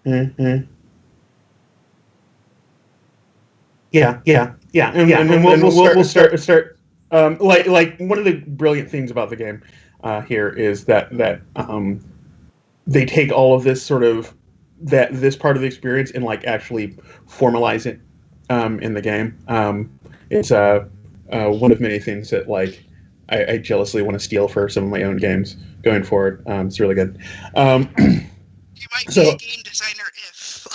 Mm-hmm. Yeah, and we'll start. Like one of the brilliant things about the game here is that they take all of this sort of this part of the experience and like actually formalize it in the game. It's one of many things that like I jealously want to steal for some of my own games going forward. It's really good. Um, You might be a so game designer if.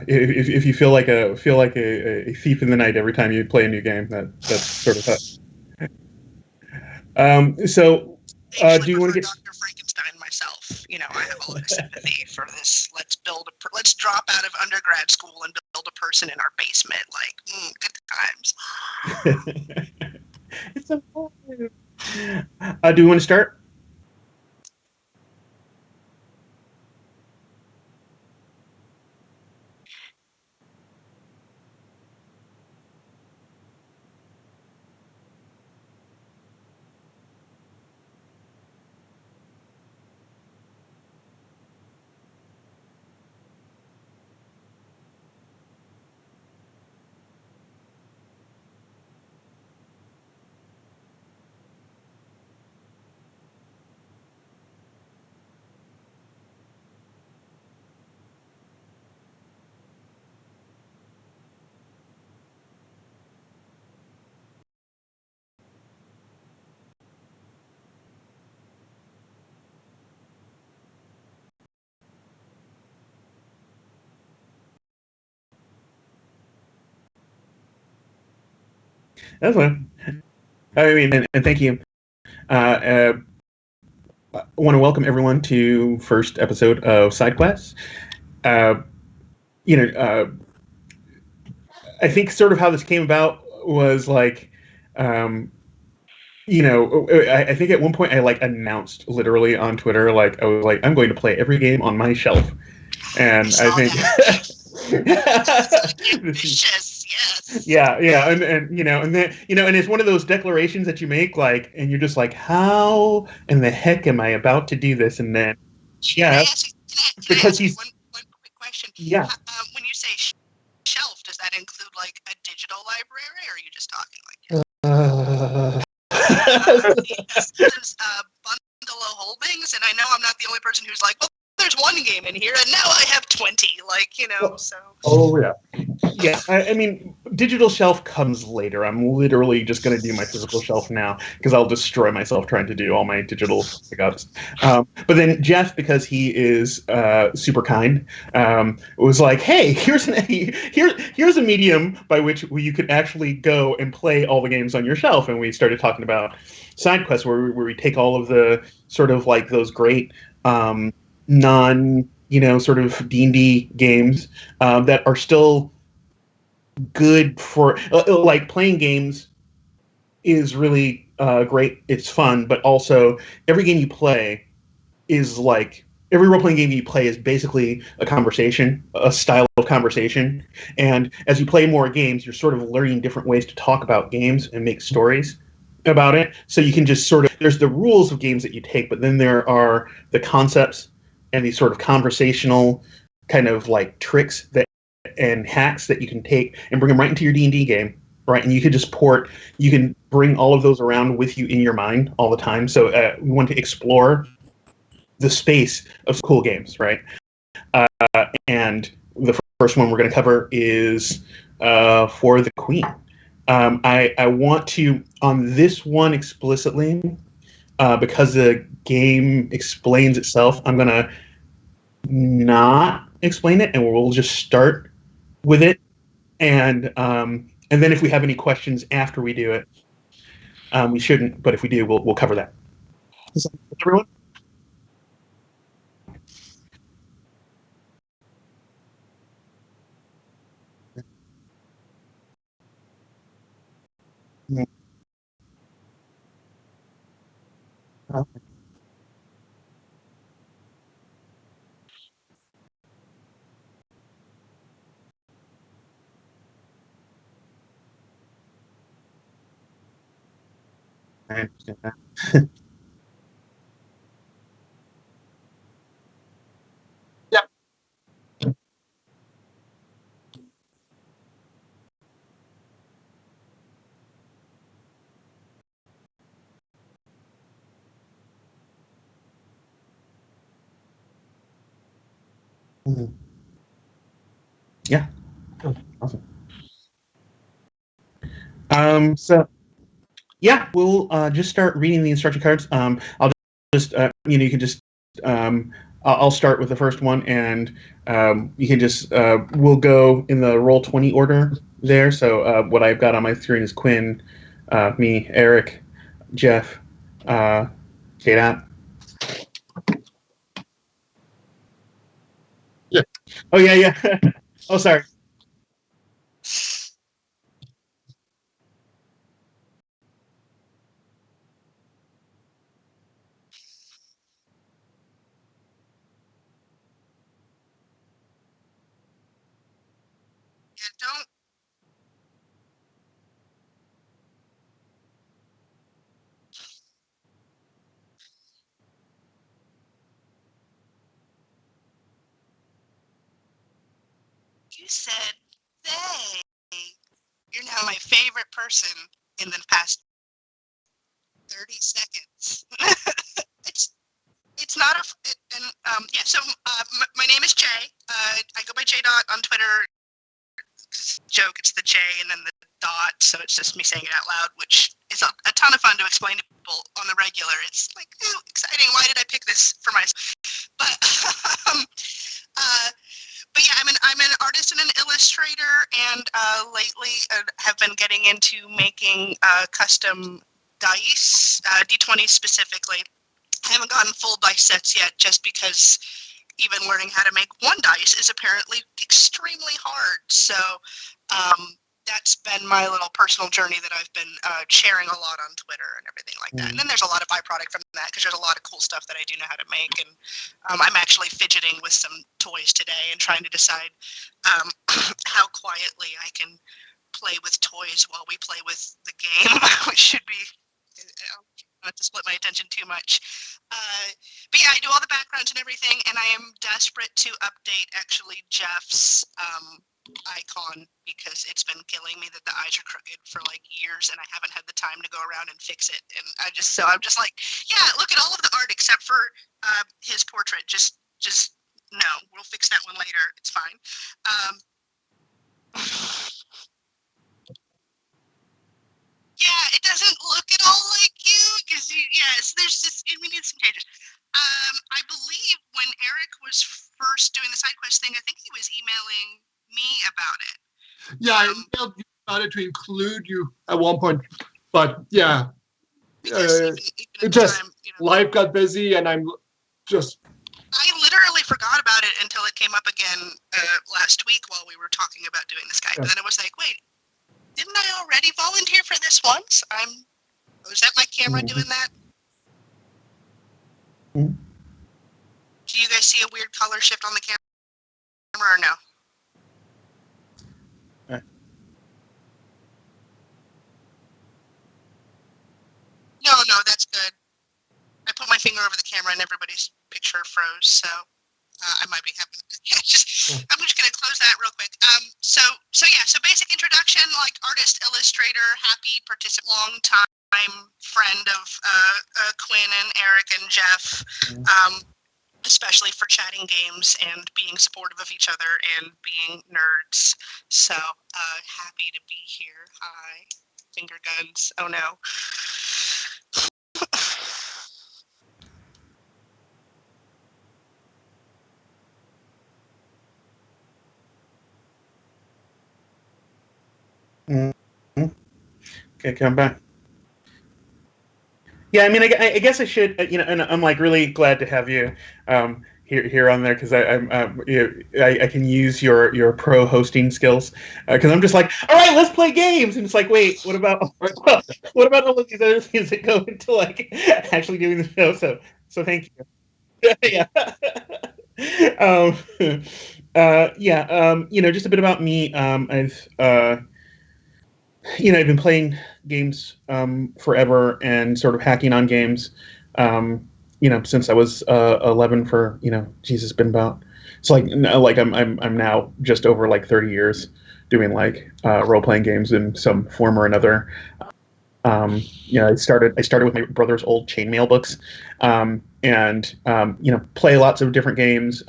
if you feel like a thief in the night every time you play a new game, that's sort of so Actually do you want prefer to get Dr. Frankenstein myself. You know, I have a lot of sympathy for this. Let's drop out of undergrad school and build a person in our basement. Like, good times. it's a do you want to start? That's fine. I mean, and thank you. Uh, I want to welcome everyone to first episode of Side Quests. Uh, you know, I think sort of how this came about was like, um, I think at one point I like announced literally on Twitter, like I was like, I'm going to play every game on my shelf, I and I saw think that. That's this is ambitious, yes. yeah, and and then and it's one of those declarations that you make like, and you're just like, how in the heck am I about to do this? And then Can I yeah, ask you? Can I because ask you he's one quick question? yeah. When you say shelf, does that include like a digital library, or are you just talking like Uh, this bundle of holdings? And I know I'm not the only person who's like, well, there's one game in here, and now I have 20. Like, you know, so. oh yeah. Yeah, I mean, digital shelf comes later. I'm literally just going to do my physical shelf now because I'll destroy myself trying to do all my digital pickups. But then Jeff, because he is super kind, was like, "Hey, here's a medium by which you could actually go and play all the games on your shelf." And we started talking about side quests, where we take all of the sort of like those great non sort of D&D games that are still good for like playing games is really great. It's fun, but also every game you play is like every role playing game you play is basically a conversation, a style of conversation. And as you play more games, you're sort of learning different ways to talk about games and make stories about it. So you can just sort of there's the rules of games that you take, but then there are the concepts and these sort of conversational kind of like tricks that and hacks that you can take and bring them right into your D&D game, right? And you could just you can bring all of those around with you in your mind all the time. So we want to explore the space of cool games, right? And the first one we're going to cover is For the Queen. I want to, on this one explicitly, because the game explains itself, I'm going to not explain it and we'll just start with it and then if we have any questions after we do it, we shouldn't, but if we do, we'll cover that. Is that everyone? I understand that. Yep. Mhm. Yeah. Oh, awesome. So yeah, we'll just start reading the instruction cards. I'll just you can just I'll start with the first one, and you can just we'll go in the Roll20 order there. So what I've got on my screen is Quinn, me, Eric, Jeff, Kate. Yeah. Oh yeah, yeah. Oh sorry. Yeah, don't. You said they. You're now my favorite person in the past 30 seconds. It's not a. And yeah. So my name is Jay. I go by J Dot on Twitter. Joke, it's the J and then the dot, so it's just me saying it out loud, which is a ton of fun to explain to people on the regular. It's like, ooh, exciting. Why did I pick this for myself? But uh, but yeah, I'm an artist and an illustrator, and lately have been getting into making custom dice, D20 specifically. I haven't gotten full dice sets yet, just because even learning how to make one dice is apparently extremely hard. So that's been my little personal journey that I've been sharing a lot on Twitter and everything like that. And then there's a lot of byproduct from that, because there's a lot of cool stuff that I do know how to make. And I'm actually fidgeting with some toys today and trying to decide how quietly I can play with toys while we play with the game, which should be not to split my attention too much. But yeah, I do all the backgrounds and everything, and I am desperate to update actually Jeff's icon, because it's been killing me that the eyes are crooked for like years, and I haven't had the time to go around and fix it. And I'm just like, yeah, look at all of the art except for his portrait. Just no, we'll fix that one later. It's fine. Yeah, it doesn't look at all like you, because yes, there's just, we need some changes. I believe when Eric was first doing the side quest thing, I think he was emailing me about it. Yeah, I emailed you about it to include you at one point, but yeah, Because even at the just time, life got busy, and I'm just. I literally forgot about it until it came up again last week while we were talking about doing the Skype. And then it was like, wait, didn't I already volunteer for this once? Was that my camera doing that? Do you guys see a weird color shift on the camera or no? No, that's good. I put my finger over the camera and everybody's picture froze, so I might be having. I'm just gonna close that real quick. So basic introduction, like artist, illustrator, happy participant, long time friend of Quinn and Eric and Jeff. Especially for chatting games and being supportive of each other and being nerds. So happy to be here. Hi. Finger guns. Oh no. Okay, come back. Yeah, I mean, I guess I should, and I'm like really glad to have you here on there, because I can use your pro hosting skills, because I'm just like, all right, let's play games, and it's like, wait, what about all of these other things that go into like actually doing the show? So thank you. Yeah. um, yeah. Just a bit about me. I've I've been playing games forever and sort of hacking on games, since I was 11 for, Jesus, it's been about, it's like I'm now just over like 30 years doing like role playing games in some form or another. I started with my brother's old chainmail books, and play lots of different games,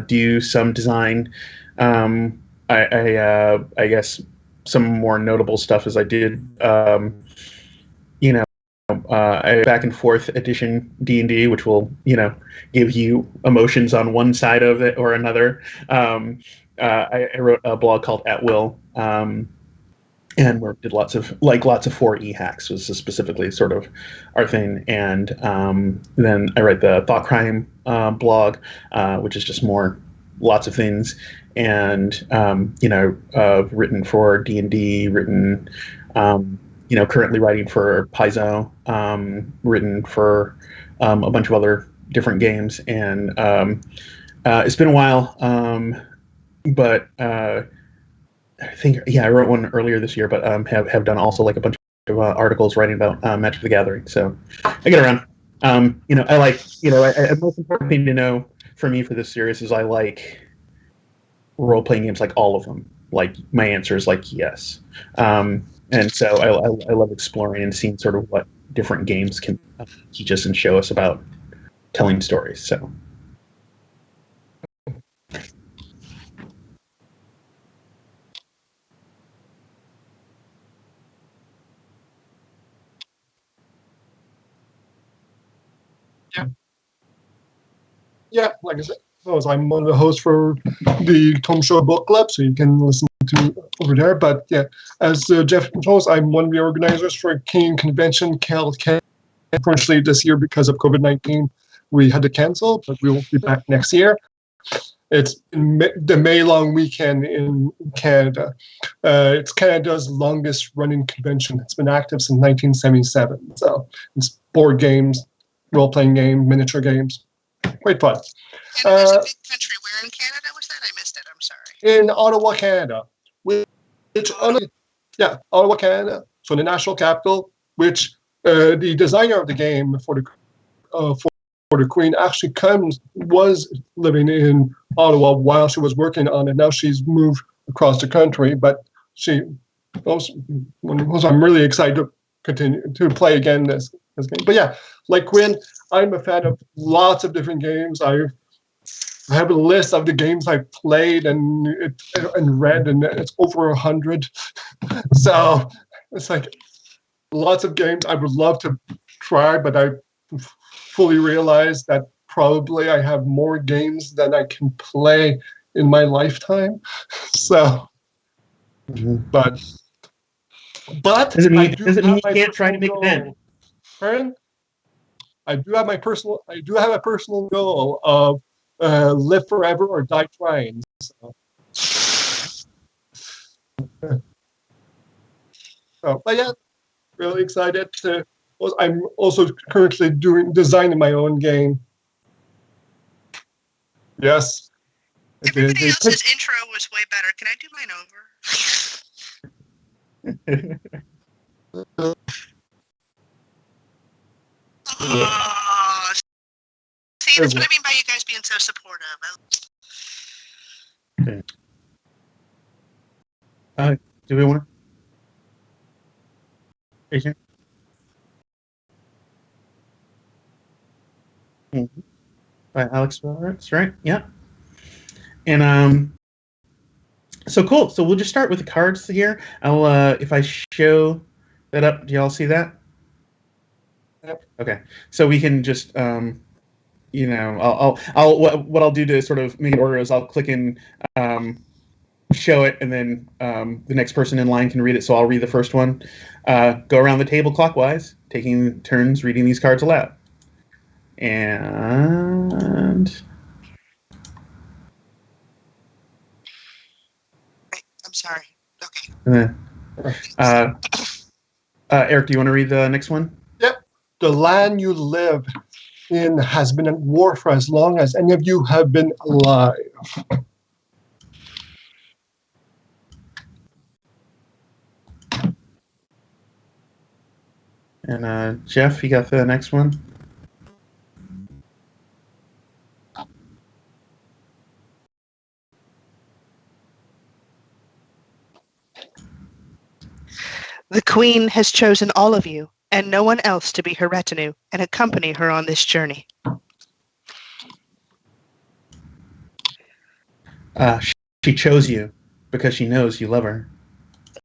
do some design. I guess some more notable stuff is I did, back and forth edition D&D, which will, give you emotions on one side of it or another. I wrote a blog called At Will, and we did lots of 4E hacks was specifically sort of our thing. And then I write the Thought Crime blog, which is just lots of things. And written for D&D, written currently writing for Paizo, written for a bunch of other different games. And it's been a while, but I think, I wrote one earlier this year, but have done also like a bunch of articles writing about Magic the Gathering. So I get around. I like, the most important thing to know for me for this series is I like role-playing games, like all of them. Like my answer is like yes. And so I love exploring and seeing sort of what different games can teach us and show us about telling stories. So. Yeah, like I said, I'm one of the hosts for the Tome Show Book Club, so you can listen to over there. But yeah, as Jeff knows, I'm one of the organizers for Keen Convention Calcan. Unfortunately, this year because of COVID-19, we had to cancel, but we'll be back next year. It's the May long weekend in Canada. It's Canada's longest running convention. It's been active since 1977. So it's board games, role-playing games, miniature games. Quite fun. Canada's a big country. Where in Canada was that? I missed it. I'm sorry. In Ottawa, Canada. Ottawa, Canada. So the national capital, which the designer of the game for the Queen actually was living in Ottawa while she was working on it. Now she's moved across the country, but I'm really excited to continue to play again this game. But yeah, like Quinn, I'm a fan of lots of different games. I have a list of the games I've played and read, and it's over 100. So it's like lots of games I would love to try, but I fully realize that probably I have more games than I can play in my lifetime. So, but does it mean you can't try to make a dent? I do have a personal goal of live forever or die trying. So, but yeah, really excited to. I'm also currently designing my own game. Yes. Everybody else's intro was way better. Can I do mine over? Oh, see, that's what I mean by you guys being so supportive. Do we want to? By Alex Roberts, right? Yeah. And so cool. So we'll just start with the cards here. I'll if I show that up, do y'all see that? Yep. Okay. So we can just what I'll do to sort of make it order is I'll click in show it, and then the next person in line can read it. So I'll read the first one. Go around the table clockwise, taking turns reading these cards aloud. And I'm sorry. Okay. Eric, do you want to read the next one? Yep. The land you live in has been at war for as long as any of you have been alive. And Jeff, you got the next one? The queen has chosen all of you and no one else to be her retinue and accompany her on this journey. She chose you because she knows you love her.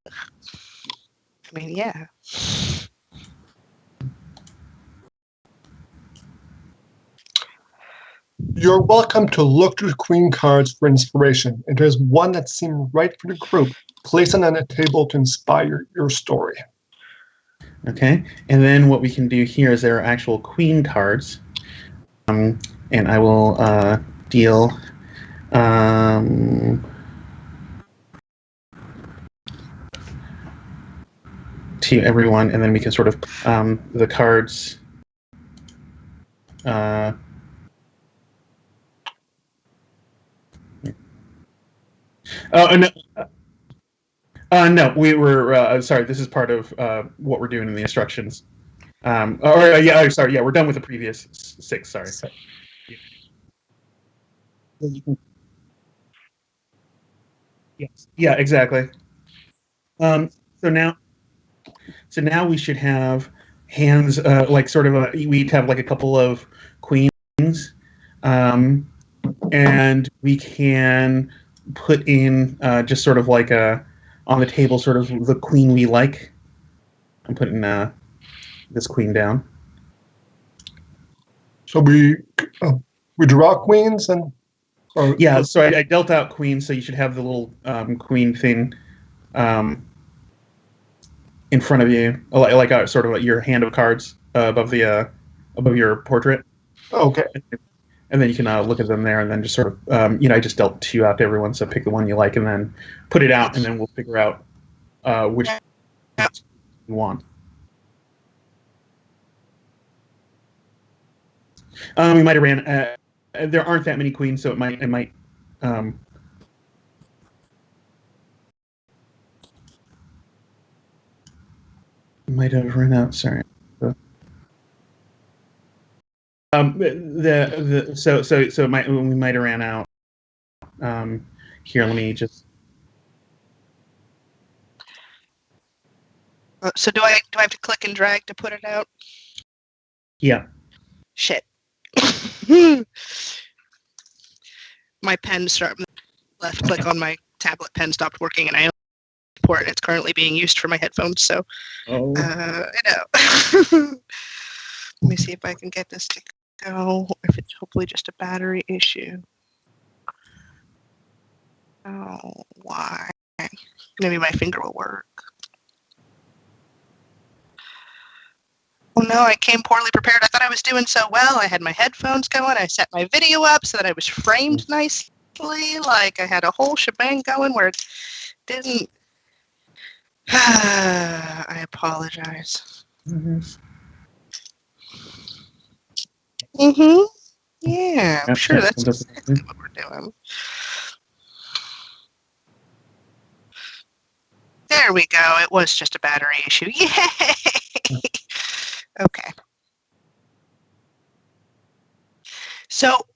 I mean, yeah. You're welcome to look to the queen cards for inspiration. If there's one that seemed right for the group, place it on a table to inspire your story. Okay, and then what we can do here is there are actual queen cards, and I will deal to everyone, and then we can sort of the cards. Oh no. No, we were sorry. This is part of what we're doing in the instructions. Sorry. Yeah, we're done with the previous 6. Sorry. Yes. Yeah, exactly. So now we should have hands like sort of we have like a couple of queens, and we can put in just sort of like on the table, sort of the queen we like. I'm putting this queen down. So we draw queens and. Yeah, so I dealt out queens, so you should have the little queen thing in front of you, like sort of like your hand of cards above your portrait. Okay. And then you can look at them there, and then just sort of I just dealt 2 out to everyone, so pick the one you like, and then put it out, and then we'll figure out which you want. We might have ran. There aren't that many queens, so it might. Might have run out. Sorry. So we might have ran out. Here, let me just. So do I have to click and drag to put it out? Yeah. Shit. My pen left click on my tablet pen stopped working, and I port, and it's currently being used for my headphones. So I know. Let me see if I can get this to go. If it's hopefully just a battery issue. Oh, why? Maybe my finger will work. Oh no, I came poorly prepared. I thought I was doing so well. I had my headphones going. I set my video up so that I was framed nicely. Like I had a whole shebang going where it didn't. I apologize. Yeah, I'm sure that's exactly what we're doing. There we go. It was just a battery issue. Yay! Okay. So,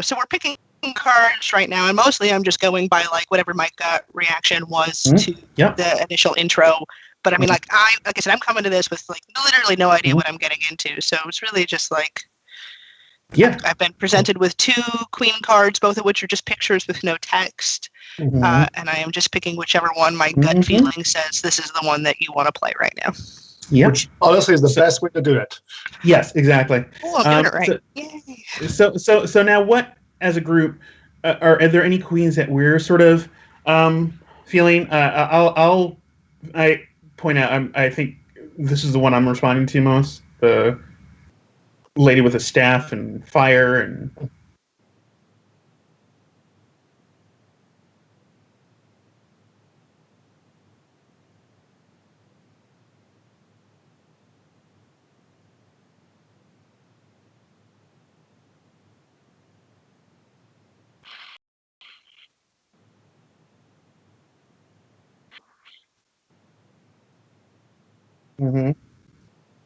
so we're picking cards right now, and mostly I'm just going by like whatever my gut reaction was to the initial intro. But I mean, like I said, I'm coming to this with like literally no idea what I'm getting into. So it's really just like, I've been presented with 2 queen cards, both of which are just pictures with no text. And I am just picking whichever one my gut feeling says this is the one that you want to play right now. Yeah. Which honestly is the best way to do it. Yes, exactly. Oh, I'm doing it right. Yay. So now, what as a group are there any queens that we're sort of feeling? I point out. I think this is the one I'm responding to most. The lady with a staff and fire and.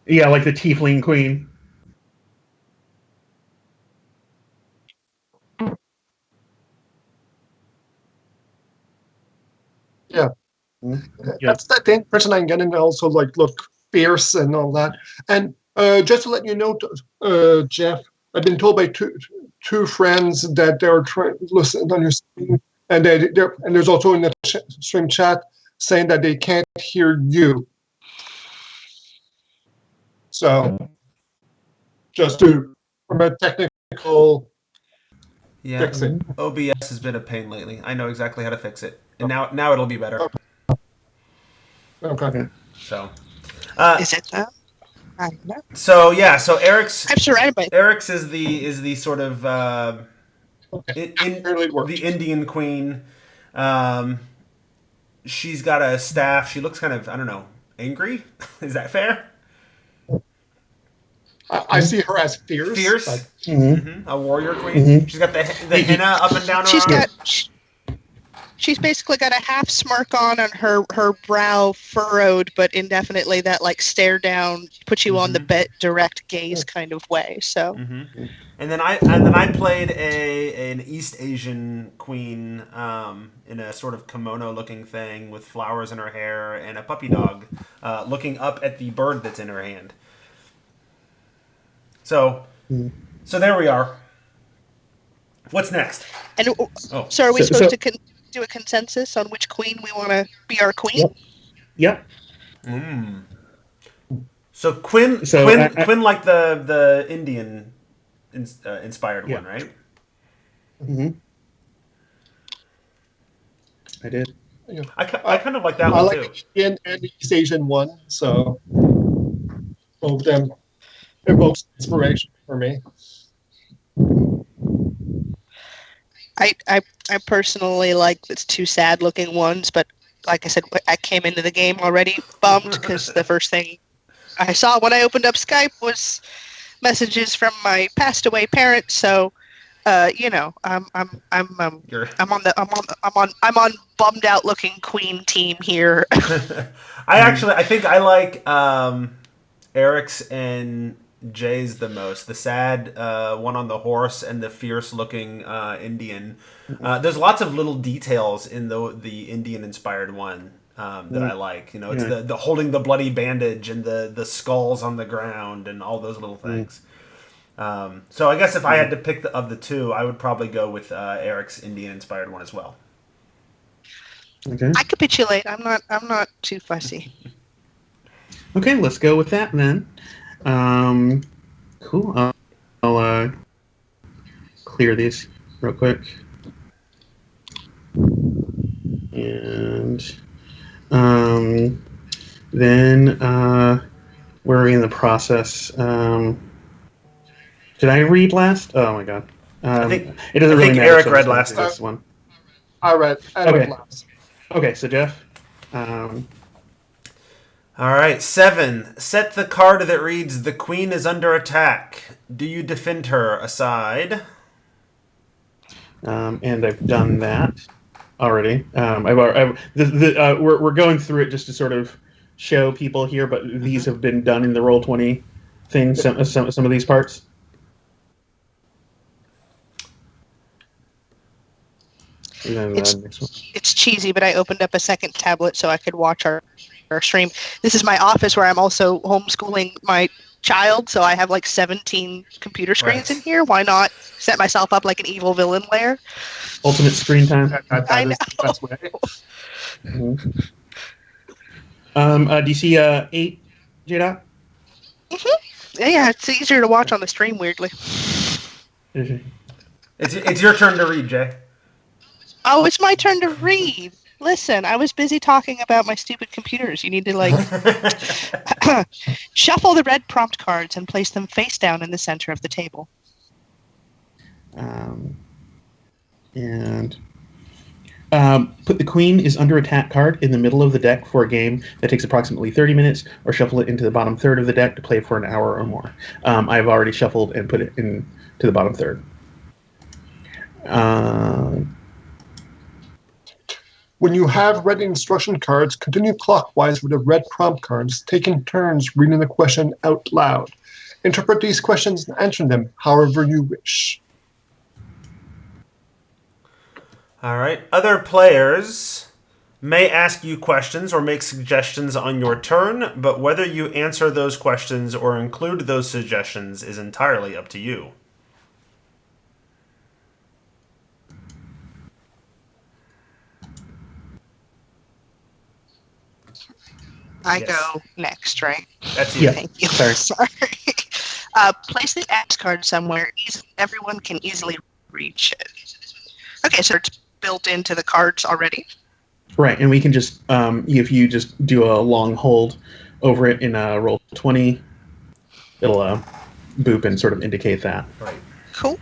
Yeah, like the Tiefling Queen. Yeah. Yeah. That's the thing. Person I'm getting also like look fierce and all that. And just to let you know, Jeff, I've been told by two friends that they're trying listen on your stream, and and there's also in the stream chat saying that they can't hear you. So just to from a technical Yeah, fixing. OBS has been a pain lately. I know exactly how to fix it, and now it'll be better. Okay. So, Is it though? I don't know. so Eric's I'm surrounded by. Eric's is the sort of Apparently it worked. the Indian queen. Um, she's got a staff. She looks kind of, I don't know, angry. Is that fair? I see her as fierce. Fierce. But A warrior queen. Mhm. She's got the henna up and down her She's arm. got. She's basically got a half smirk on her brow furrowed, but indefinitely that like stare down, put you on the direct gaze kind of way. So. And then I played an East Asian queen in a sort of kimono looking thing with flowers in her hair and a puppy dog looking up at the bird that's in her hand. So there we are. What's next? And so are we supposed to do a consensus on which queen we want to be our queen? Yep. So Quinn like the Indian inspired one, right? Mm-hmm. I did. yeah. I kind of like that I one like too. the Indian and the East Asian one, so both of them evokes inspiration for me. I personally like the two sad looking ones, but like I said, I came into the game already bummed because the first thing I saw when I opened up Skype was messages from my passed away parents. So, you know, I'm on bummed out looking queen team here. I think I like Eric's and Jay's the most. The sad one on the horse and the fierce looking Indian. There's lots of little details in the Indian inspired one that I like. You know, it's the holding the bloody bandage and the skulls on the ground and all those little things. So I guess if I had to pick of the two, I would probably go with Eric's Indian inspired one as well. Okay. I capitulate. I'm not too fussy. Okay, let's go with that then. Cool. I'll clear these real quick. And then where are we in the process? Did I read last? Oh my god. I think it doesn't really matter. Eric so read last. This one. I read last. Okay, so Jeff. All right, 7. Set the card that reads, "The queen is under attack. Do you defend her aside?" And I've done that already. We're going through it just to sort of show people here, but these have been done in the Roll20 thing. Some of these parts. And then the next one. It's cheesy, but I opened up a second tablet so I could watch our stream. This is my office where I'm also homeschooling my child, so I have like 17 computer screens in here. Why not set myself up like an evil villain lair? Ultimate screen time. I know. Is the best way. Do you see 8, J-Dot? Yeah, it's easier to watch on the stream, weirdly. It's your turn to read, Jay. Oh, it's my turn to read. Listen, I was busy talking about my stupid computers. You need to, like, shuffle the red prompt cards and place them face down in the center of the table. And put the queen is under attack card in the middle of the deck for a game that takes approximately 30 minutes, or shuffle it into the bottom third of the deck to play for an hour or more. I've already shuffled and put it into the bottom third. When you have read the instruction cards, continue clockwise with the red prompt cards, taking turns reading the question out loud. Interpret these questions and answer them however you wish. All right. Other players may ask you questions or make suggestions on your turn, but whether you answer those questions or include those suggestions is entirely up to you. I Yes. go next, right? That's you. Yeah. Thank you. Sorry. Sorry. Place the X card somewhere everyone can easily reach it. Okay, so it's built into the cards already. Right, and we can just if you just do a long hold over it in roll 20, it'll boop and sort of indicate that. Right. Cool.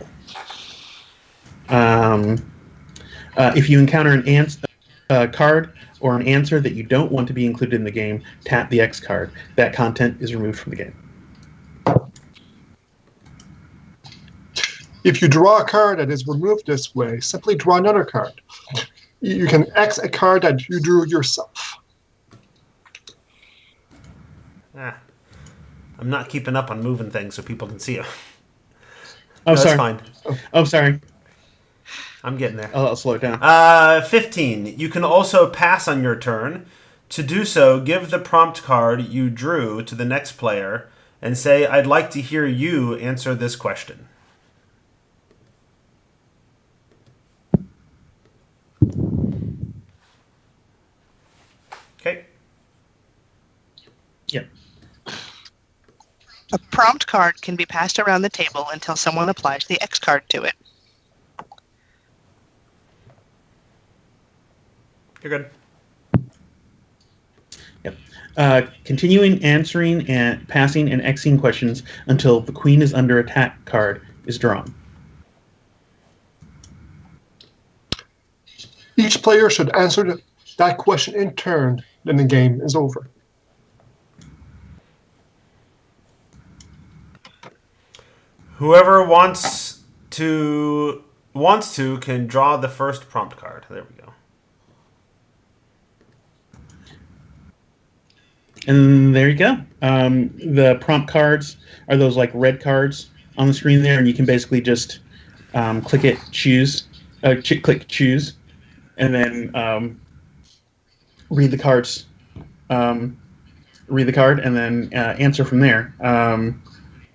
If you encounter an card or an answer that you don't want to be included in the game, tap the X card. That content is removed from the game. If you draw a card that is removed this way, simply draw another card. You can X a card that you drew yourself. I'm not keeping up on moving things so people can see it. Oh, That's sorry. fine. Oh, sorry. I'm getting there. I'll slow it down. 15. You can also pass on your turn. To do so, give the prompt card you drew to the next player and say, I'd like to hear you answer this question. Okay. Yep. A prompt card can be passed around the table until someone applies the X card to it. You're good. Yep. Continuing answering and passing and Xing questions until the Queen is under attack card is drawn. Each player should answer that question in turn, then the game is over. Whoever wants to can draw the first prompt card. There we go. And there you go. The prompt cards are those like red cards on the screen there, and you can basically just click choose, and then read the cards. Read the card and then answer from there.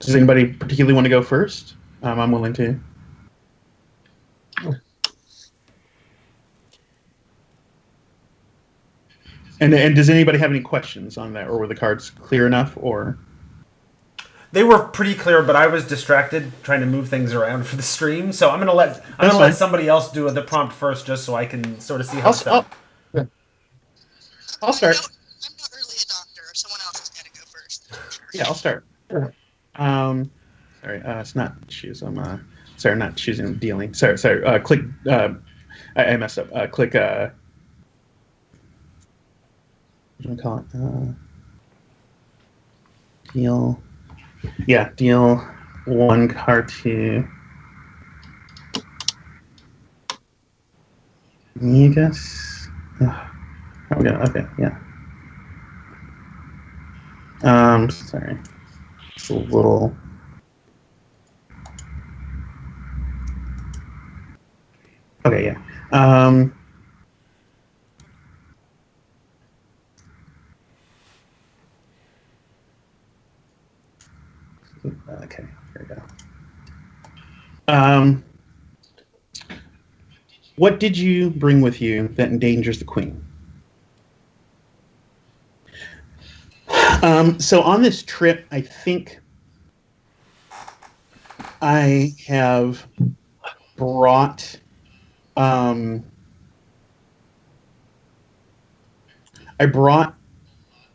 Does anybody particularly want to go first? I'm willing to. And does anybody have any questions on that, or were the cards clear enough, or? They were pretty clear, but I was distracted trying to move things around for the stream. So I'm gonna let somebody else do the prompt first, just so I can sort of see how it's done. I'll start. I'm not early adopter. Someone else has got to go first. Sure. Yeah, I'll start. Sure. Sorry, it's not choose. I'm sorry, not choosing. Dealing. Sorry. Click. I messed up. Click. What do I call it? Deal. Yeah, deal one card to me, I guess. Okay, yeah. Sorry. It's a little. Okay, yeah. Okay, here we go. What did you bring with you that endangers the Queen? So on this trip, I think I have brought a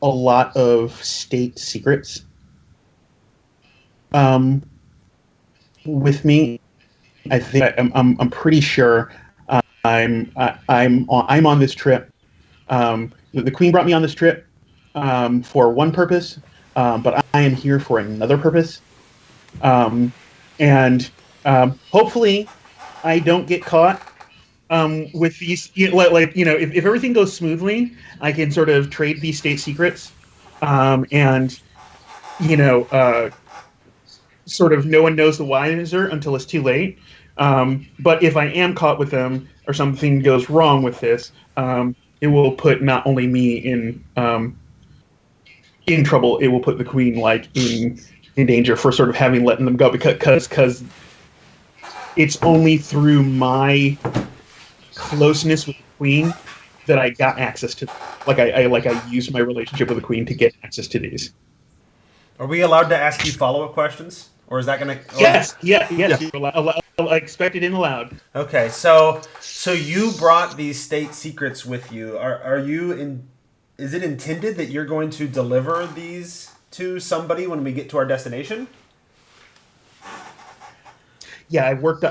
lot of state secrets with me. I think I'm pretty sure I'm on this trip. The Queen brought me on this trip for one purpose, but I am here for another purpose, and hopefully I don't get caught. with these, if everything goes smoothly, I can sort of trade these state secrets, and sort of no one knows the wiser until it's too late. But if I am caught with them or something goes wrong with this, it will put not only me in trouble, it will put the queen in danger for sort of having letting them go because it's only through my closeness with the queen that I got access to. I used my relationship with the queen to get access to these. Are we allowed to ask you follow-up questions, or is that going to? Yes. You're expected and allowed. Okay, so you brought these state secrets with you. Are you in? Is it intended that you're going to deliver these to somebody when we get to our destination? Yeah, I worked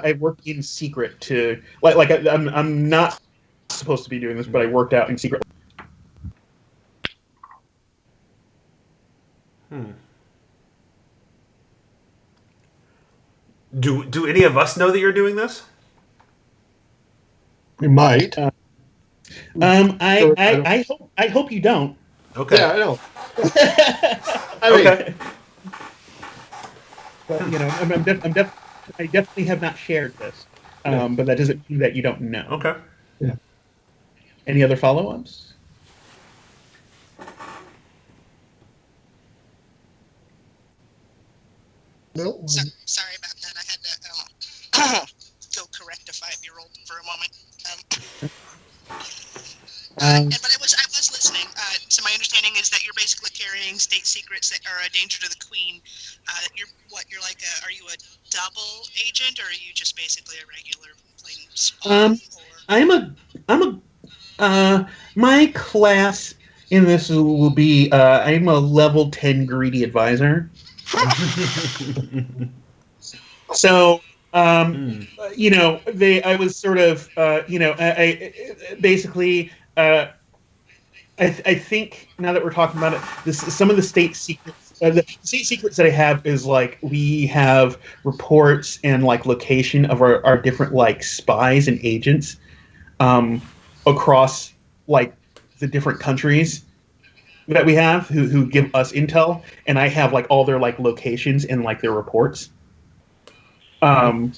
in secret to I'm not supposed to be doing this, but I worked out in secret. Do any of us know that you're doing this? We might. I hope you don't. Okay. Yeah, I know. Okay. But, I definitely have not shared this. But that doesn't mean that you don't know. Okay. Yeah. Any other follow-ups? No. Sorry about that. I had to go correct a 5-year-old for a moment. But I was listening. So my understanding is that you're basically carrying state secrets that are a danger to the queen. Are you a double agent, or are you just basically a regular plain spy? My class in this will be I'm a level 10 greedy advisor. So I was sort of I basically I think now that we're talking about it, some of the state secrets. The state secrets that I have is we have reports and location of our different spies and agents across the different countries that we have who give us intel, and I have all their locations and their reports to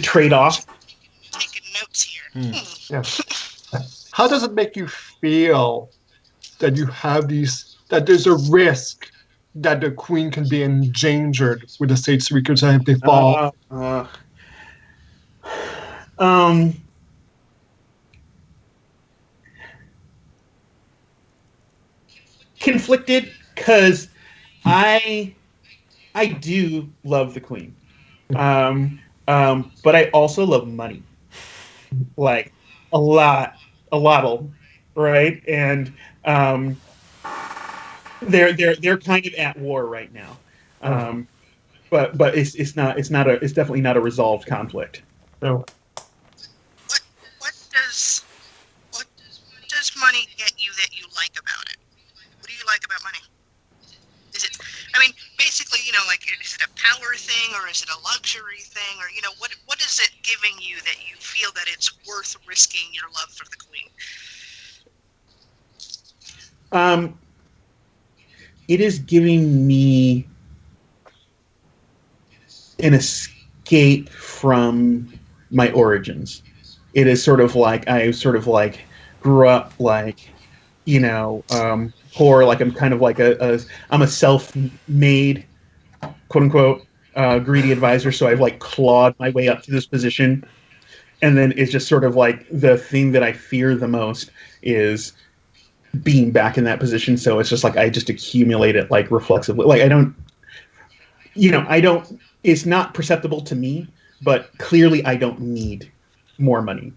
trade off. Taking notes here. Yeah. How does it make you feel that you have that there's a risk that the queen can be endangered with the state secrets and if they fall? Conflicted, because I do love the queen, but I also love money, a lot, right? And they're kind of at war right now, but it's definitely not a resolved conflict. No. What does money get you that you like about it? What do you like about money? Is it? I mean, basically, is it a power thing, or is it a luxury thing, or what is it giving you that you feel that it's worth risking your love for the queen? It is giving me an escape from my origins. It is sort of I grew up poor. I'm kind of I'm a self-made, quote unquote, greedy advisor. So I've clawed my way up to this position, and then it's just sort of the thing that I fear the most is being back in that position. So it's just I just accumulate it reflexively. I don't. It's not perceptible to me, but clearly I don't need more money.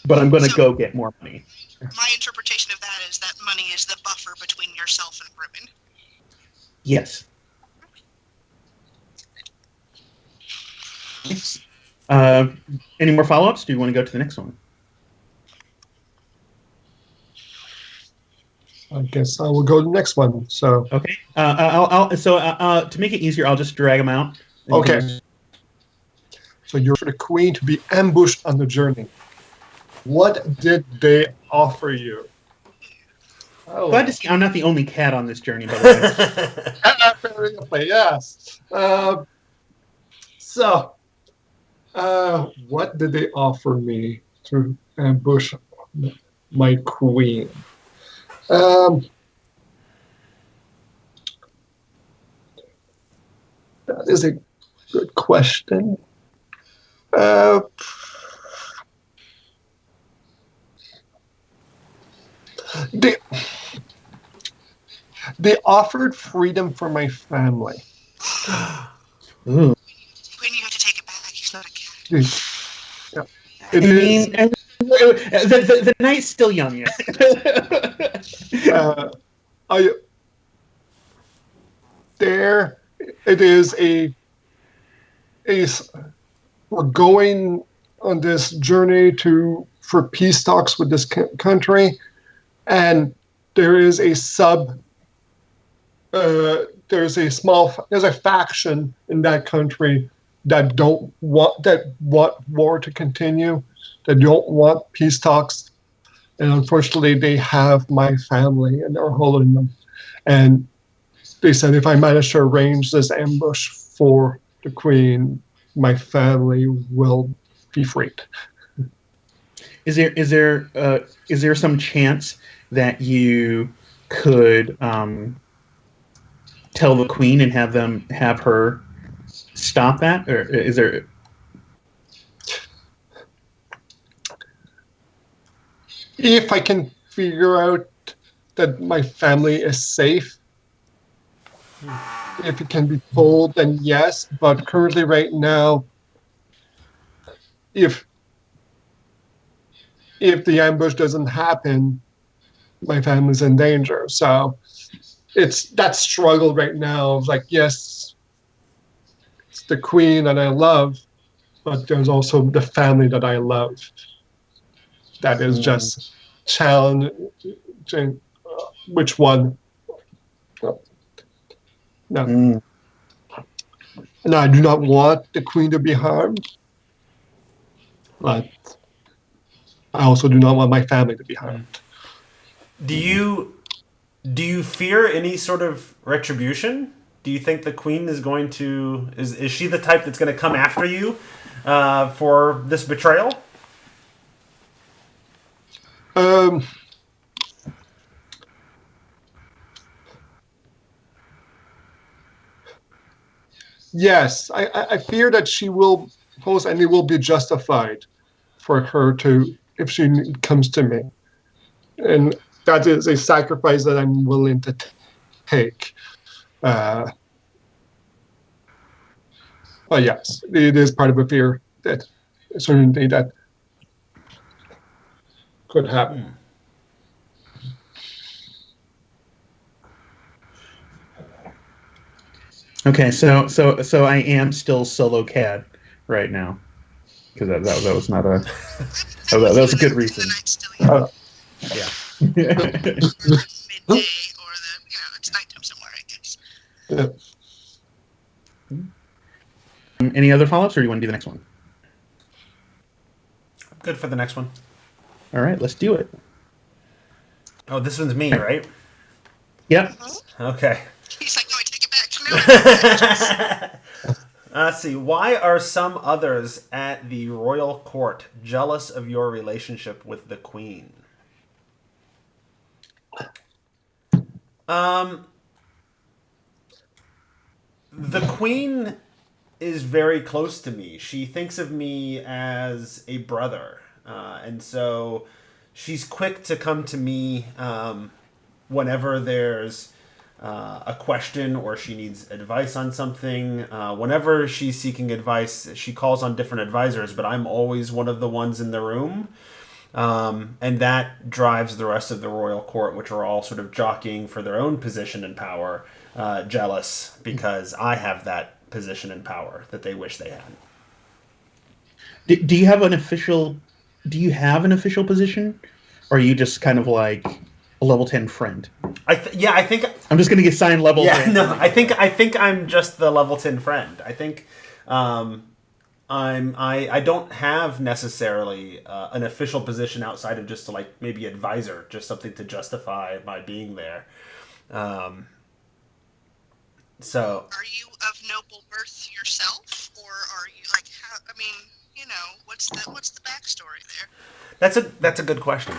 But I'm going to go get more money. My interpretation of that is that money is the buffer between yourself and Ribbon. Yes. Any more follow-ups? Do you want to go to the next one? I guess I will go to the next one. So okay. To make it easier, I'll just drag them out. Okay. So you're for the queen to be ambushed on the journey. What did they offer you? Oh, Glad to see I'm not the only cat on this journey, by the way. yes. So, what did they offer me to ambush my queen? That is a good question. They offered freedom for my family. Ooh. Quinn, you have to take it back. He's not a cat. Yeah. I mean, the night's still young yet. There, it is we're going on this journey for peace talks with this country, and there is a there's a faction in that country that want war to continue, that don't want peace talks, and unfortunately they have my family and they're holding them, and they said if I manage to arrange this ambush for the queen, my family will be freed. Is there some chance that you could tell the queen and have her stop that, or is there? If I can figure out that my family is safe, if it can be told, then yes. But currently, right now, if the ambush doesn't happen, my family's in danger. So it's that struggle right now of like, yes, it's the queen that I love, but there's also the family that I love. That is just challenging. Which one? No. And I do not want the queen to be harmed, but I also do not want my family to be harmed. Do you fear any sort of retribution? Do you think the queen is going to is she the type that's going to come after you for this betrayal? Yes, I fear that she will post, and it will be justified for her to, if she comes to me. And that is a sacrifice that I'm willing to take. But yes, it is part of a fear that certainly that could happen. Okay, so I am still solo CAD right now, because that was not a that was a good reason. Yeah. Midday, or it's nighttime somewhere, I guess. Yeah. Any other follow-ups, or do you want to do the next one? Good for the next one. All right, let's do it. Oh, this one's me, right? Yep. Okay. He's like, no, I take it back. No. Let's see. Why are some others at the royal court jealous of your relationship with the queen? The queen is very close to me. She thinks of me as a brother. And so she's quick to come to me whenever there's a question or she needs advice on something. Whenever she's seeking advice, she calls on different advisors, but I'm always one of the ones in the room. And that drives the rest of the royal court, which are all sort of jockeying for their own position and power, jealous because I have that position and power that they wish they had. Do you have an official position, or are you just kind of like a level 10 friend? I think I'm just going to get signed level 10. No, I think I'm just the level 10 friend. I think I don't have necessarily an official position outside of just to like maybe advisor, just something to justify my being there. Um, so Are you of noble birth yourself, or are you like how? I mean, what's the backstory there? that's a good question.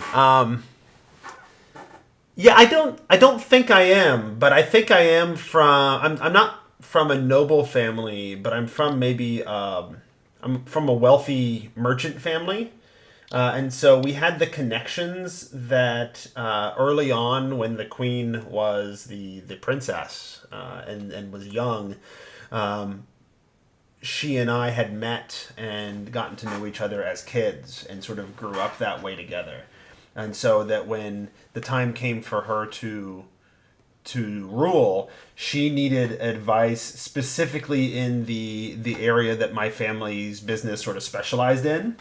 Yeah, I don't think I am, but I think I am from. I'm not from a noble family, but I'm from maybe I'm from a wealthy merchant family. And so we had the connections that early on, when the queen was the princess and was young, um, she and I had met and gotten to know each other as kids and sort of grew up that way together. And so that when the time came for her to rule, she needed advice specifically in the area that my family's business sort of specialized in.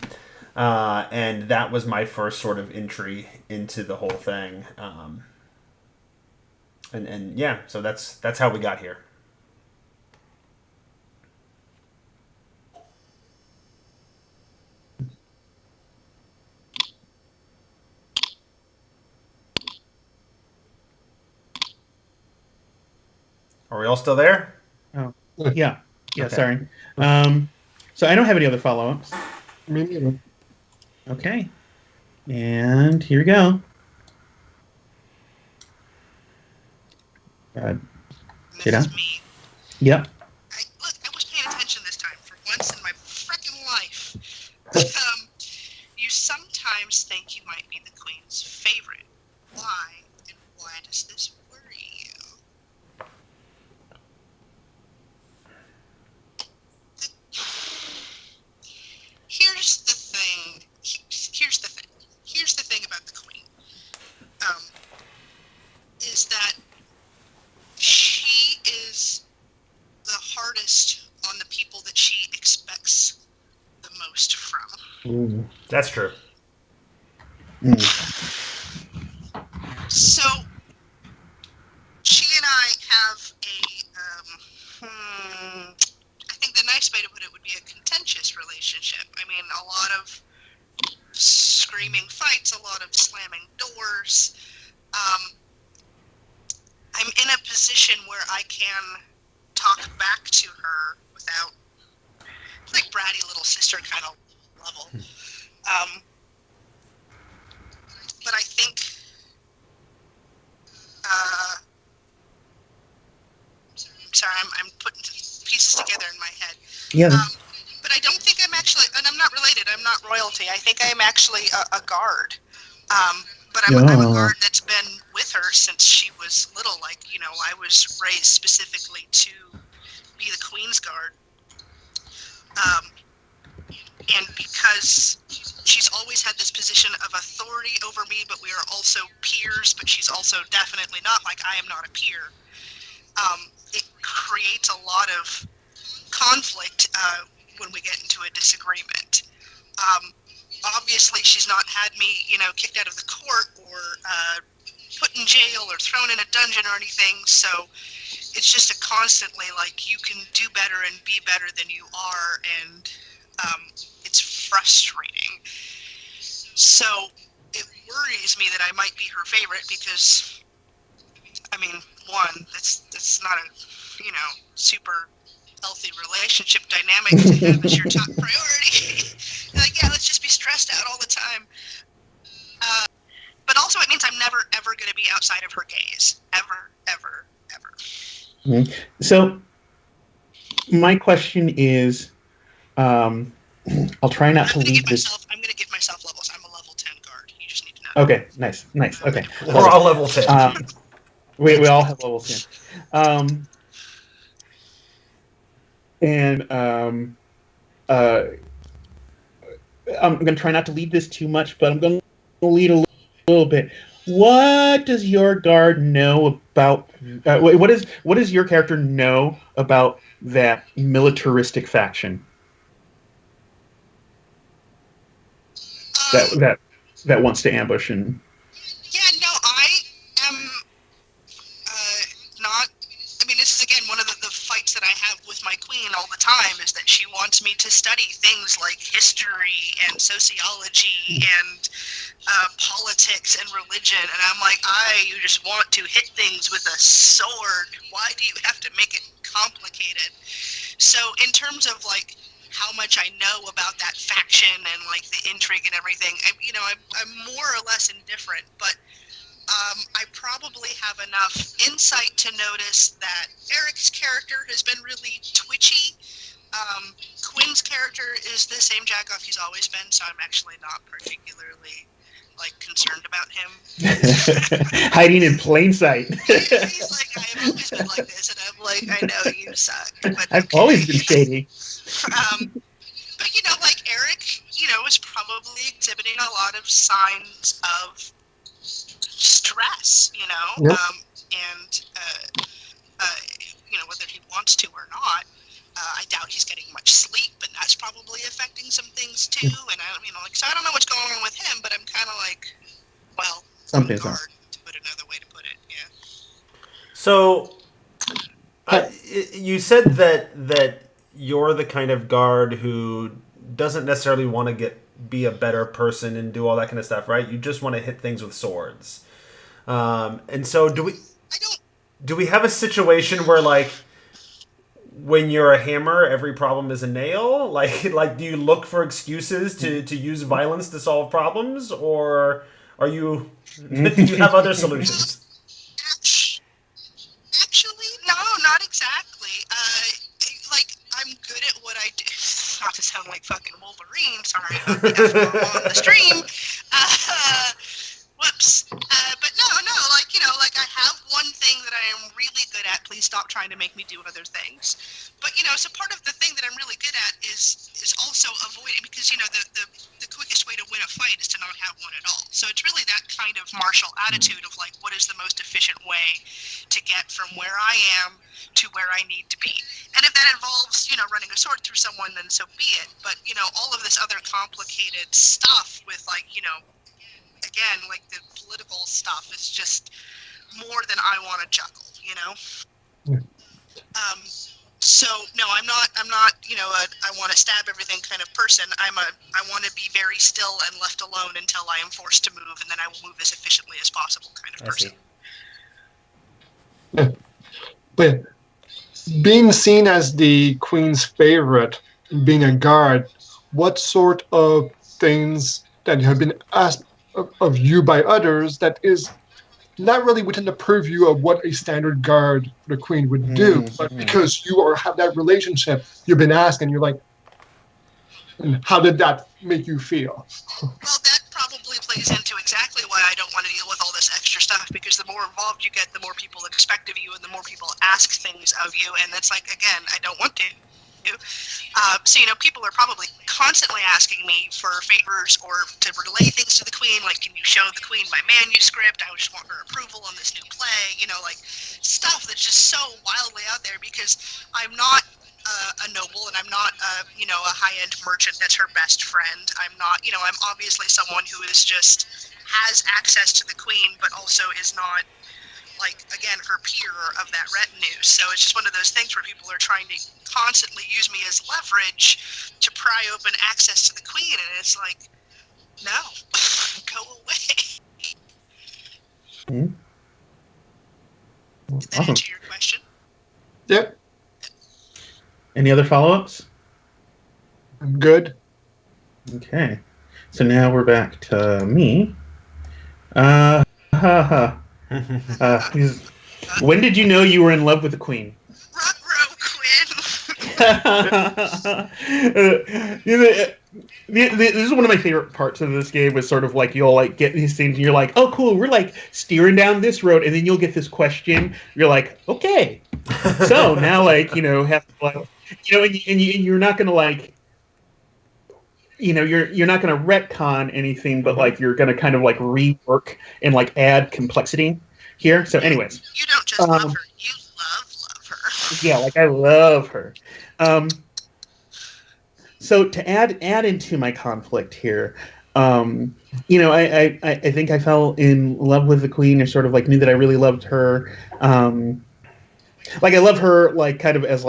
And that was my first sort of entry into the whole thing. And yeah, so that's how we got here. Are we all still there? Oh, yeah. Yeah, Okay. sorry. So I don't have any other follow-ups. Me neither. Okay. And here we go. This Jada? is me. Yep. I was paying attention this time for once in my frickin' life. You sometimes think you might be the queen's favorite. Why? And why does this worry you? Here's the thing. Here's the thing. Here's the thing about the queen. Um, is that she is the hardest on the people that she expects the most from. Ooh. That's true. So she and I have I think the nice way to put it would be a contentious relationship. I mean, a lot of screaming fights, a lot of slamming doors. I'm in a position where I can talk back to her without, like, bratty little sister kind of level. But I think I'm sorry, I'm putting pieces together in my head. Yeah. But I don't think I'm actually, and I'm not related, I'm not royalty. I think I am actually a guard. But I'm a guard that's been with her since she was little. Like, I was raised specifically to be the Queen's Guard. And because she's always had this position of authority over me, but we are also peers, but she's also definitely not, like, I am not a peer. It creates a lot of conflict when we get into a disagreement. Obviously, she's not had me, kicked out of the court or put in jail or thrown in a dungeon or anything. So it's just a constantly, like, you can do better and be better than you are, and it's frustrating. So it worries me that I might be her favorite because, I mean, one, that's not a, super healthy relationship dynamic to have as your top priority. Like, yeah, let's just be stressed out all the time. But also it means I'm never, ever going to be outside of her gaze. Ever, ever, ever. Mm-hmm. So my question is, I'll try not to leave this. I'm going to give myself levels. I'm a level 10 guard. You just need to know. Okay, nice. Okay. We're all level 10. We all have level 10. I'm going to try not to lead this too much, but I'm going to lead a little bit. What does your guard know about? What does your character know about that militaristic faction? That wants to ambush and. Yeah, no, I am not. I mean, this is again one of the fights that I have with my queen all the time. is that she wants me to study things like history and sociology and politics and religion, and I'm like, you just want to hit things with a sword. Why do you have to make it complicated? So in terms of like how much I know about that faction and like the intrigue and everything, I'm more or less indifferent, but I probably have enough insight to notice that Eric's character has been really twitchy. Quinn's character is the same jackoff he's always been, so I'm actually not particularly concerned about him. Hiding in plain sight. He's like, I've always been like this, and I'm like, I know you suck, but I've okay. always been shady. But Eric, is probably exhibiting a lot of signs of stress, Yep. And whether he wants to or not. I doubt he's getting much sleep, and that's probably affecting some things too. And so I don't know what's going on with him, but I'm kind of like, well, Something's on up. guard, to put another way to put it. Yeah. So, you said that you're the kind of guard who doesn't necessarily want to be a better person and do all that kind of stuff, right? You just want to hit things with swords. And so, do we have a situation where when you're a hammer, every problem is a nail? Do you look for excuses to use violence to solve problems, or do you have other solutions? Actually, no, not exactly. I'm good at what I do. Not to sound like fucking Wolverine, sorry about the F-bomb on the stream. Whoops. But no, I have one thing that I am really good at. Please stop trying to make me do other things. But, so part of the thing that I'm really good at is also avoiding, because, the quickest way to win a fight is to not have one at all. So it's really that kind of martial attitude of what is the most efficient way to get from where I am to where I need to be. And if that involves, running a sword through someone, then so be it. But, all of this other complicated stuff with again, the political stuff is just more than I want to juggle, Yeah. So no, I'm not, I want to stab everything kind of person. I want to be very still and left alone until I am forced to move, and then I will move as efficiently as possible kind of person. Yeah. But being seen as the Queen's favorite, being a guard, what sort of things that have been asked of you by others that is not really within the purview of what a standard guard for the Queen would do, but because you have that relationship, you've been asked, and you're like, and how did that make you feel? Well, that probably plays into exactly why I don't want to deal with all this extra stuff, because the more involved you get, the more people expect of you, and the more people ask things of you, and it's again, I don't want to. So, people are probably constantly asking me for favors or to relay things to the Queen, can you show the Queen my manuscript? I just want her approval on this new play, stuff that's just so wildly out there, because I'm not a noble, and I'm not, a high-end merchant that's her best friend. I'm not, I'm obviously someone who has access to the Queen, but also is not, again, her peer of that retinue. So it's just one of those things where people are trying to constantly use me as leverage to pry open access to the Queen, and it's no, go away. Did that Awesome. answer your question? Yep, Any other follow-ups? I'm good. Okay. So now we're back to me. When did you know you were in love with the Queen? Ruh-roh, Quinn. This is one of my favorite parts of this game, is sort of you'll get these things and you're like, oh cool, we're steering down this road, and then you'll get this question, you're like, okay, so now have to and you're not gonna you're not gonna retcon anything, but you're gonna kind of rework and add complexity here. So anyways, You don't just love her, you love her. yeah, I love her. So to add into my conflict here, I think I fell in love with the Queen, or sort of knew that I really loved her. I love her kind of as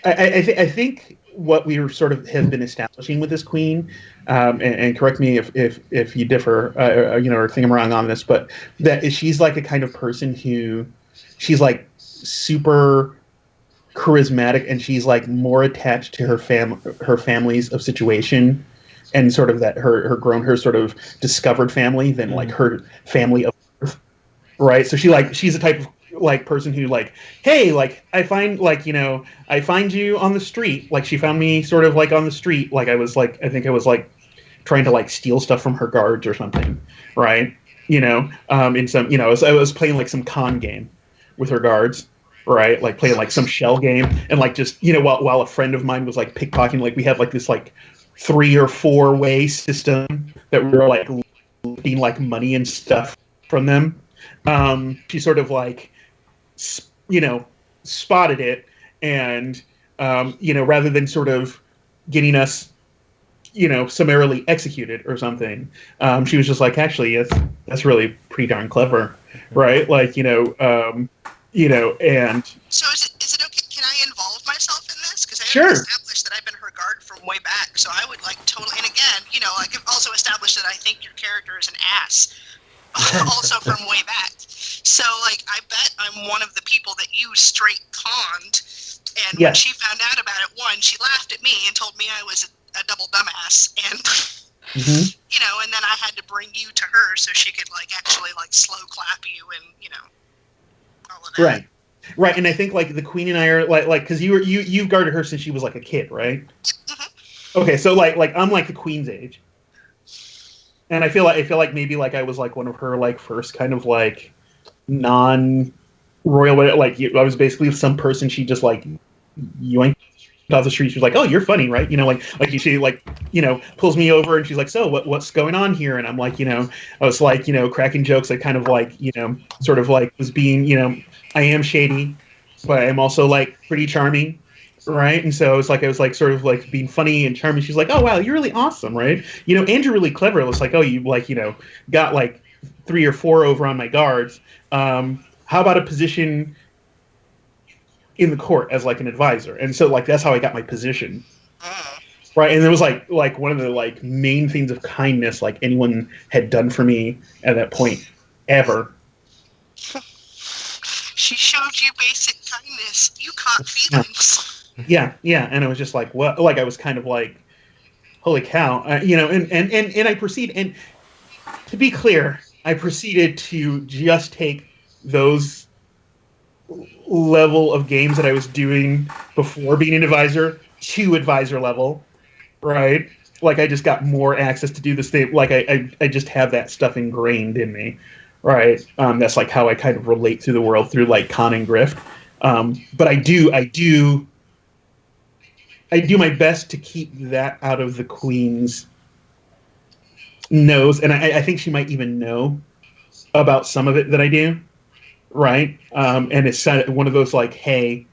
I think what we sort of have been establishing with this queen, and correct me if you differ, or think I'm wrong on this, but that is, she's like a kind of person who, she's like super charismatic, and she's like more attached to her family's of situation, and sort of that her sort of discovered family than like her family of birth, right? So she's a type of like person who like, hey, like I find you on the street, like she found me sort of like on the street, like I think I was like trying to like steal stuff from her guards or something, right? In some, I was playing like some con game with her guards, right? Like playing like some shell game, and like just while a friend of mine was like pickpocketing, like we had like this like 3 or 4 way system that we were like looting like money and stuff from them. She sort of like spotted it, and rather than sort of getting us summarily executed or something, she was just like, actually, that's really pretty darn clever, right? Like and So is it okay? Can I involve myself in this? Because I sure. haven't established that I've been her guard from way back. So I would like totally. And again, like I've also established that I think your character is an ass, also from way back. So like I bet I'm one of the people that you straight conned. And when she found out about it, she laughed at me and told me I was a double dumbass, and and then I had to bring you to her so she could like actually like slow clap you and all of that. Right, and I think like the queen and I are like because you've guarded her since she was like a kid, right? Mm-hmm. Okay, so like I'm like the queen's age, and I feel like maybe like I was like one of her like first kind of like non-royal, like I was basically some person she just like yoinked off the street. She was like, "Oh, you're funny, right?" She like pulls me over and she's like, "So what's going on here?" And I'm like, I was like cracking jokes. I kind of like sort of like was being I am shady, but I am also like pretty charming, right? And so I was like sort of like being funny and charming. She's like, "Oh wow, you're really awesome, right? And you're really clever." It was like, "Oh, you like got like 3 or 4 over on my guards. How about a position in the court as like an advisor?" And so like that's how I got my position, right? And it was like one of the like main things of kindness like anyone had done for me at that point ever. She showed you basic kindness. You caught feelings. Yeah, and I was just like, what? Like I was kind of like, holy cow, and I proceed. And to be clear, I proceeded to just take those level of games that I was doing before being an advisor to advisor level, right? Like I just got more access to do this thing. Like I just have that stuff ingrained in me, right? That's like how I kind of relate to the world through like con and grift. But I do my best to keep that out of the queen's nose, and I think she might even know about some of it that I do. Right, and it's one of those like, hey,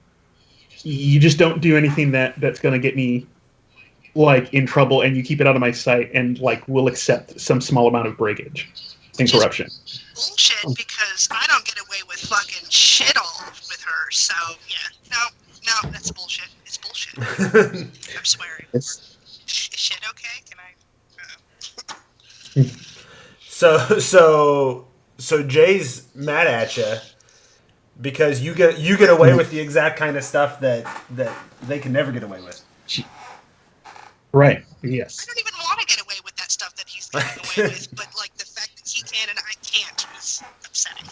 you just don't do anything that's going to get me like in trouble, and you keep it out of my sight, and like we'll accept some small amount of breakage and corruption. Bullshit, because I don't get away with fucking shit all with her. So yeah, no, that's bullshit. It's bullshit. I'm swearing. Is shit okay? Can I? So Jay's mad at you because you get away with the exact kind of stuff that they can never get away with. Right. Yes. I don't even want to get away with that stuff that he's getting away with, but like the fact that he can and I can't is upsetting.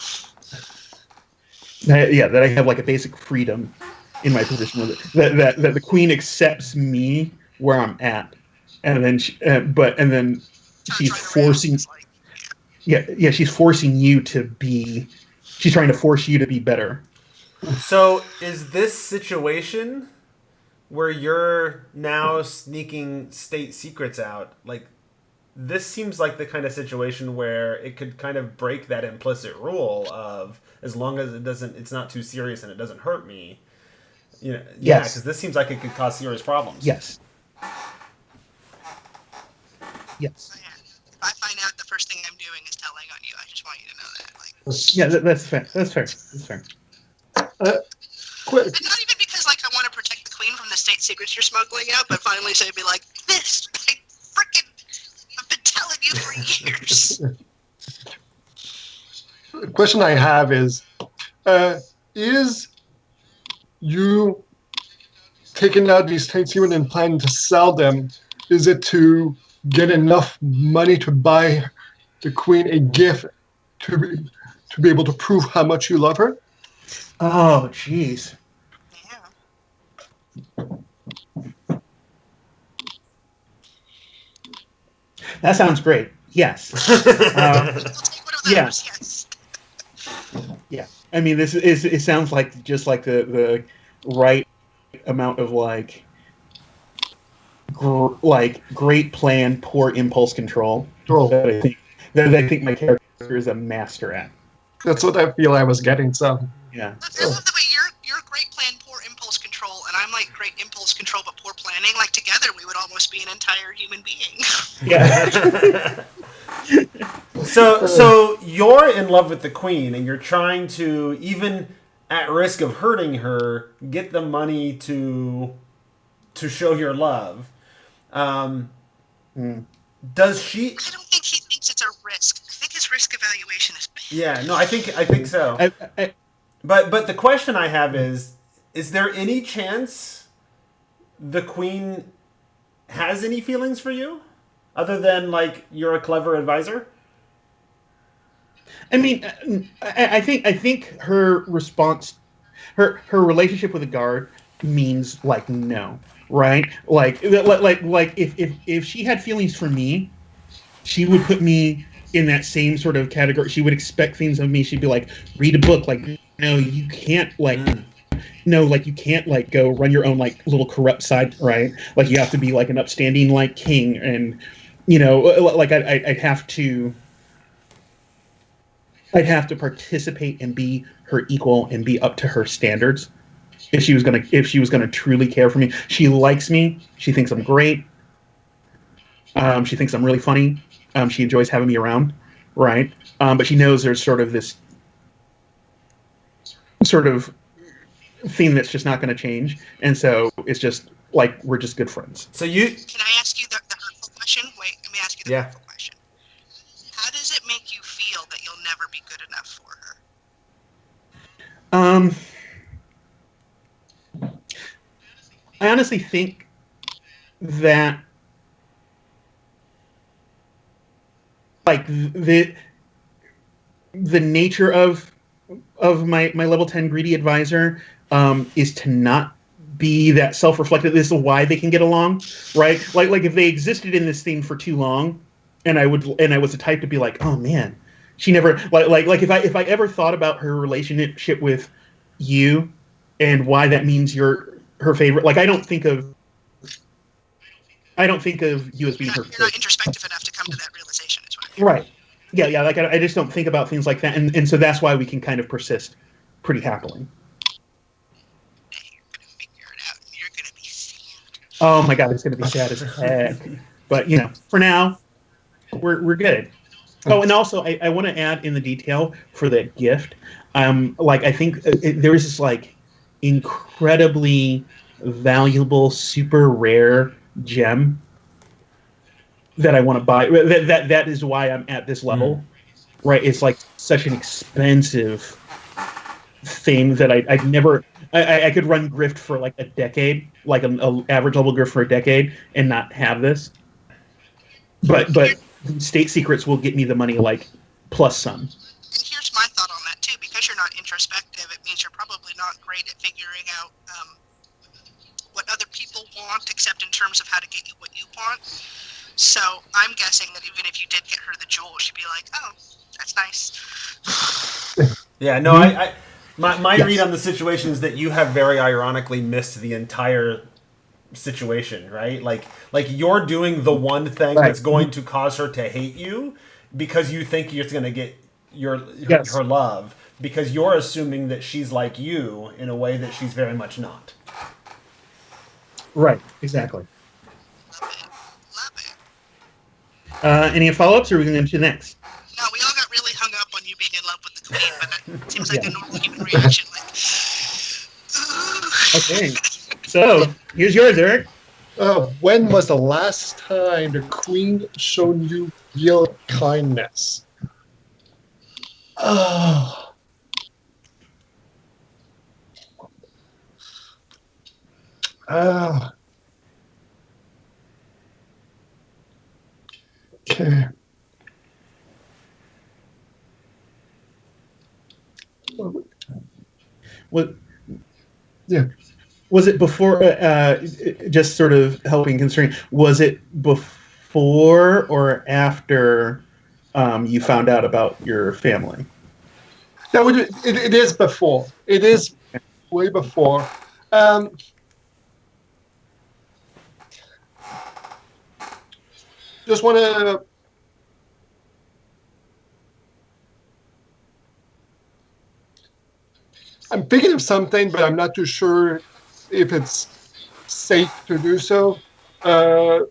That I have like a basic freedom in my position with it. That the queen accepts me where I'm at, and then she's forcing. Yeah, she's forcing you to be. She's trying to force you to be better. So, is this situation where you're now sneaking state secrets out, like, this seems like the kind of situation where it could kind of break that implicit rule of as long as it's not too serious and it doesn't hurt me. Yeah, because this seems like it could cause serious problems. Yes. If I find out the first thing I'm doing is telling on you, I just want you to know that. Like, that's fair. That's fair. and not even because like I want to protect the queen from the state secrets you're smuggling out, but finally she'd be like, this, I've been telling you for years. The question I have is you taking out these state secrets and planning to sell them, is it to get enough money to buy the queen a gift to be able to prove how much you love her? Oh, jeez. Yeah. That sounds great. Yes. We'll take one of those, Yeah. yes. Yeah. I mean, this is. It sounds like just like the right amount of like great plan, poor impulse control. Oh, That I think my character is a master at. that's what I feel I was getting. So Yeah. I love the way you're great plan, poor impulse control, and I'm like great impulse control but poor planning. Like together we would almost be an entire human being. Yeah. So you're in love with the queen, and you're trying to, even at risk of hurting her, get the money to show your love. Does she? I don't think he thinks it's a risk. I think his risk evaluation is bad. Yeah, no, I think so. I, But the question I have is there any chance the queen has any feelings for you, other than like you're a clever advisor? I mean, I think her response, her relationship with the guard means like no, right? Like if she had feelings for me, she would put me in that same sort of category. She would expect things of me. She'd be like, read a book. Like, no, you can't like. No, like you can't like go run your own like little corrupt side, right? Like you have to be like an upstanding like king, and you know, like I'd have to participate and be her equal and be up to her standards if she was gonna truly care for me. She likes me. She thinks I'm great. She thinks I'm really funny. She enjoys having me around, right? But she knows there's sort of this sort of theme that's just not going to change, and so it's just like we're just good friends. So you? Can I ask you the hurtful question? Wait, let me ask you the hurtful question. How does it make you feel that you'll never be good enough for her? I honestly think that like the nature of my level 10 greedy advisor is to not be that self-reflective. This is why they can get along, right? Like if they existed in this thing for too long, and I was the type to be like, oh man, she never like if I ever thought about her relationship with you and why that means you're her favorite, like I don't think of you as being her favorite. You're not introspective enough to come to that realization. Is what I mean. Right. Yeah. Like I just don't think about things like that, and so that's why we can kind of persist pretty happily. You're gonna figure it out, and you're gonna be sad. Oh my god, it's gonna be sad as heck. But you know, for now, we're good. Oh, and also I want to add in the detail for the gift. Like I think there is this like incredibly valuable, super rare gem that I want to buy. That is why I'm at this level, right? It's like such an expensive thing that I'd never. I could run grift for like a decade, like an average level grift for a decade, and not have this. But state secrets will get me the money like plus some. And here's my thought on that too. Because you're not introspective, it means you're probably not great at figuring out what other people want, except in terms of how to get you what you want. So I'm guessing that even if you did get her the jewel, she'd be like, "Oh, that's nice." Yeah, no, my read on the situation is that you have very ironically missed the entire situation, right? Like you're doing the one thing that's going to cause her to hate you because you think you're going to get her love, because you're assuming that she's like you in a way that she's very much not. Right. Exactly. Love it. Any follow-ups, or are we going to next? No, we all got really hung up on you being in love with the queen, but that seems like a normal human reaction. Like, Okay. So here's yours, Eric. When was the last time the Queen showed you real kindness? Oh. Okay. What? Yeah. Was it before? Just sort of helping constrain. Was it before or after you found out about your family? No, it is before. It is way before. Just want to. I'm thinking of something, but I'm not too sure if it's safe to do so. I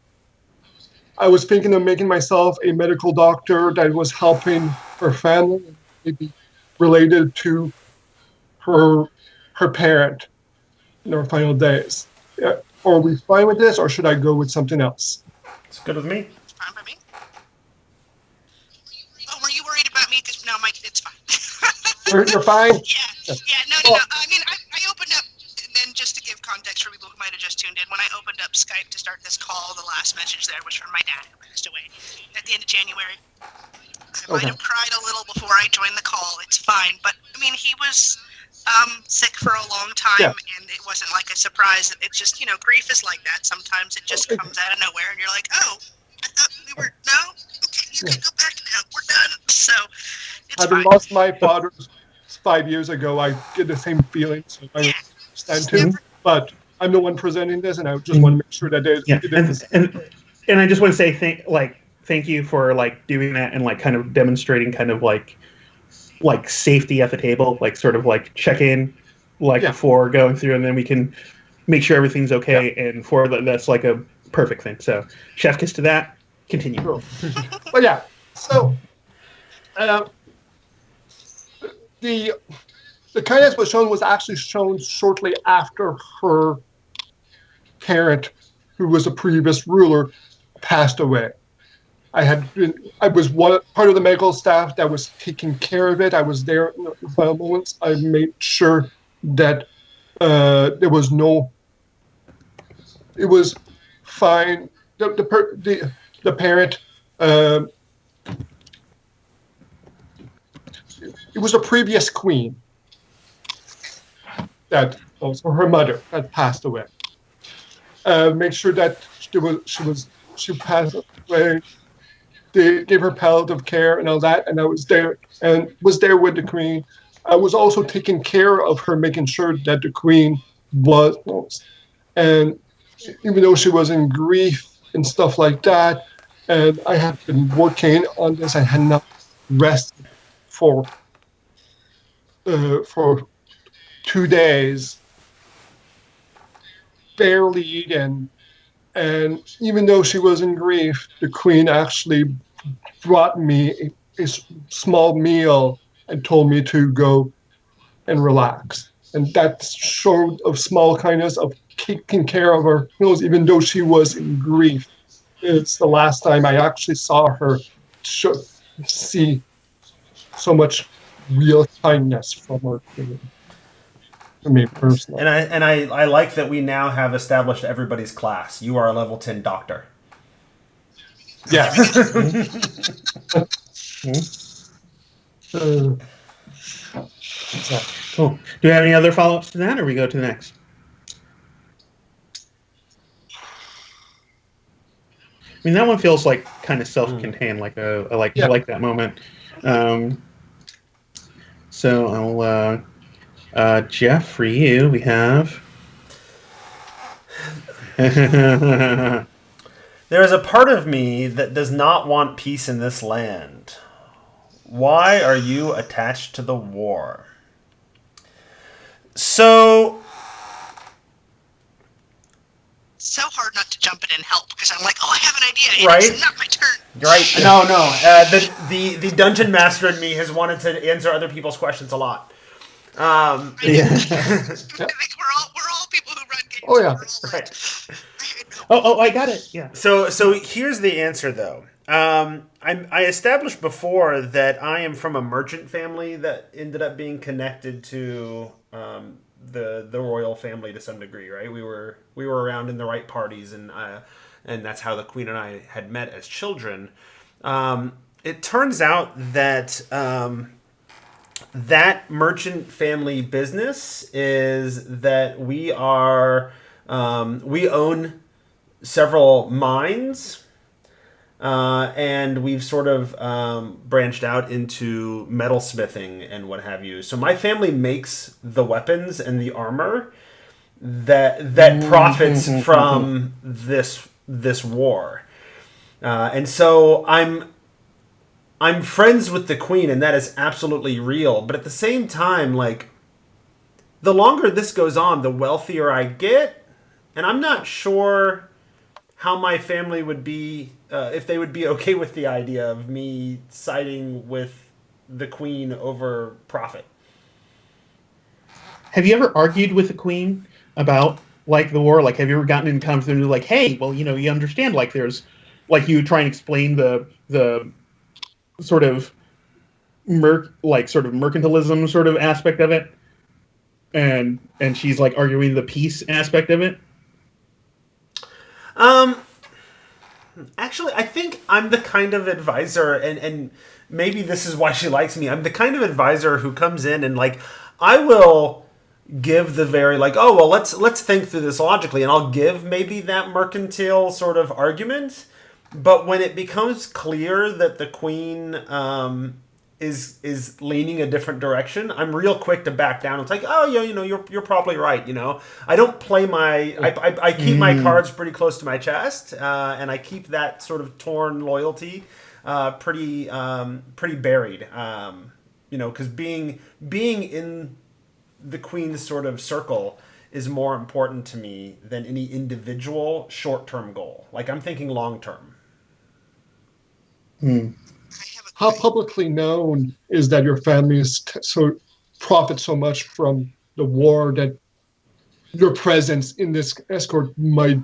was thinking of making myself a medical doctor that was helping her family, maybe related to her parent in her final days. Yeah. Are we fine with this, or should I go with something else? It's good with me. It's fine by me. Oh, were you worried about me? Because no, Mike, it's fine. You're fine? No. I mean, I opened up, and then just to give context for people who might have just tuned in, when I opened up Skype to start this call, the last message there was from my dad, who passed away at the end of January. I might have cried a little before I joined the call. It's fine. But, I mean, he was sick for a long time, and it wasn't like a surprise. It's just, grief is like that. Sometimes it just comes out of nowhere, and you're like, oh, I thought we were, no? Okay, you can go back now. We're done. So, it's Having fine. lost my father 5 years ago, I get the same feeling. So I understand too. But I'm the one presenting this, and I just want to make sure that and I just want to say thank you for doing that and kind of demonstrating kind of like safety at the table, sort of check in before going through, and then we can make sure everything's okay. Yeah. And that's a perfect thing. So chef kiss to that. Continue. Cool. But yeah, so the kindness was actually shown shortly after her parent, who was a previous ruler, passed away. I was part of the medical staff that was taking care of it. I was there in the final moments. I made sure that there was no. It was fine. The parent. It was a previous queen that also her mother had passed away. Make sure that she passed away. They gave her palliative care and all that, and I was there with the queen. I was also taking care of her, making sure that the queen was, and even though she was in grief and stuff like that, and I had been working on this, I had not rested for 2 days, barely, and even though she was in grief, the queen actually brought me a small meal and told me to go and relax. And that showed of small kindness of taking care of her meals, even though she was in grief. It's the last time I actually saw her see so much real kindness from her queen. To me personally. And I like that we now have established everybody's class. You are a level 10 doctor. Yeah. Cool. Do you have any other follow-ups to that, or we go to the next? I mean, that one feels kind of self-contained, I like that moment. So I'll Jeff, for you, we have. There is a part of me that does not want peace in this land. Why are you attached to the war? So hard not to jump in and help because I'm like, oh, I have an idea. Right? It's not my turn. Right? No. The dungeon master in me has wanted to answer other people's questions a lot. Yeah. think we're all people who run games. Oh, yeah. We're all Right. Oh, I got it. Yeah. So here's the answer, though. I established before that I am from a merchant family that ended up being connected to the royal family to some degree, right? We were around in the right parties, and that's how the Queen and I had met as children. It turns out that that merchant family business is that we own several mines, and we've sort of branched out into metalsmithing and what have you. So my family makes the weapons and the armor that profits from this war, and so I'm friends with the Queen, and that is absolutely real. But at the same time, like, the longer this goes on, the wealthier I get, and I'm not sure how my family would be, if they would be okay with the idea of me siding with the Queen over profit. Have you ever argued with the Queen about like the war? Like, have you ever gotten in conversation like, hey, well, you understand, like, there's, like, you try and explain the sort of mercantilism sort of aspect of it, and she's like arguing the peace aspect of it. Actually, I think I'm the kind of advisor, and maybe this is why she likes me. I'm the kind of advisor who comes in and, like, I will give the very, like, oh, well, let's think through this logically, and I'll give maybe that mercantile sort of argument. But when it becomes clear that the Queen is leaning a different direction, I'm real quick to back down. It's like, oh, yeah, you're probably right. I don't play I keep my cards pretty close to my chest, and I keep that sort of torn loyalty pretty buried. Because being in the Queen's sort of circle is more important to me than any individual short-term goal. Like, I'm thinking long-term. How publicly known is that your family is profit so much from the war that your presence in this escort might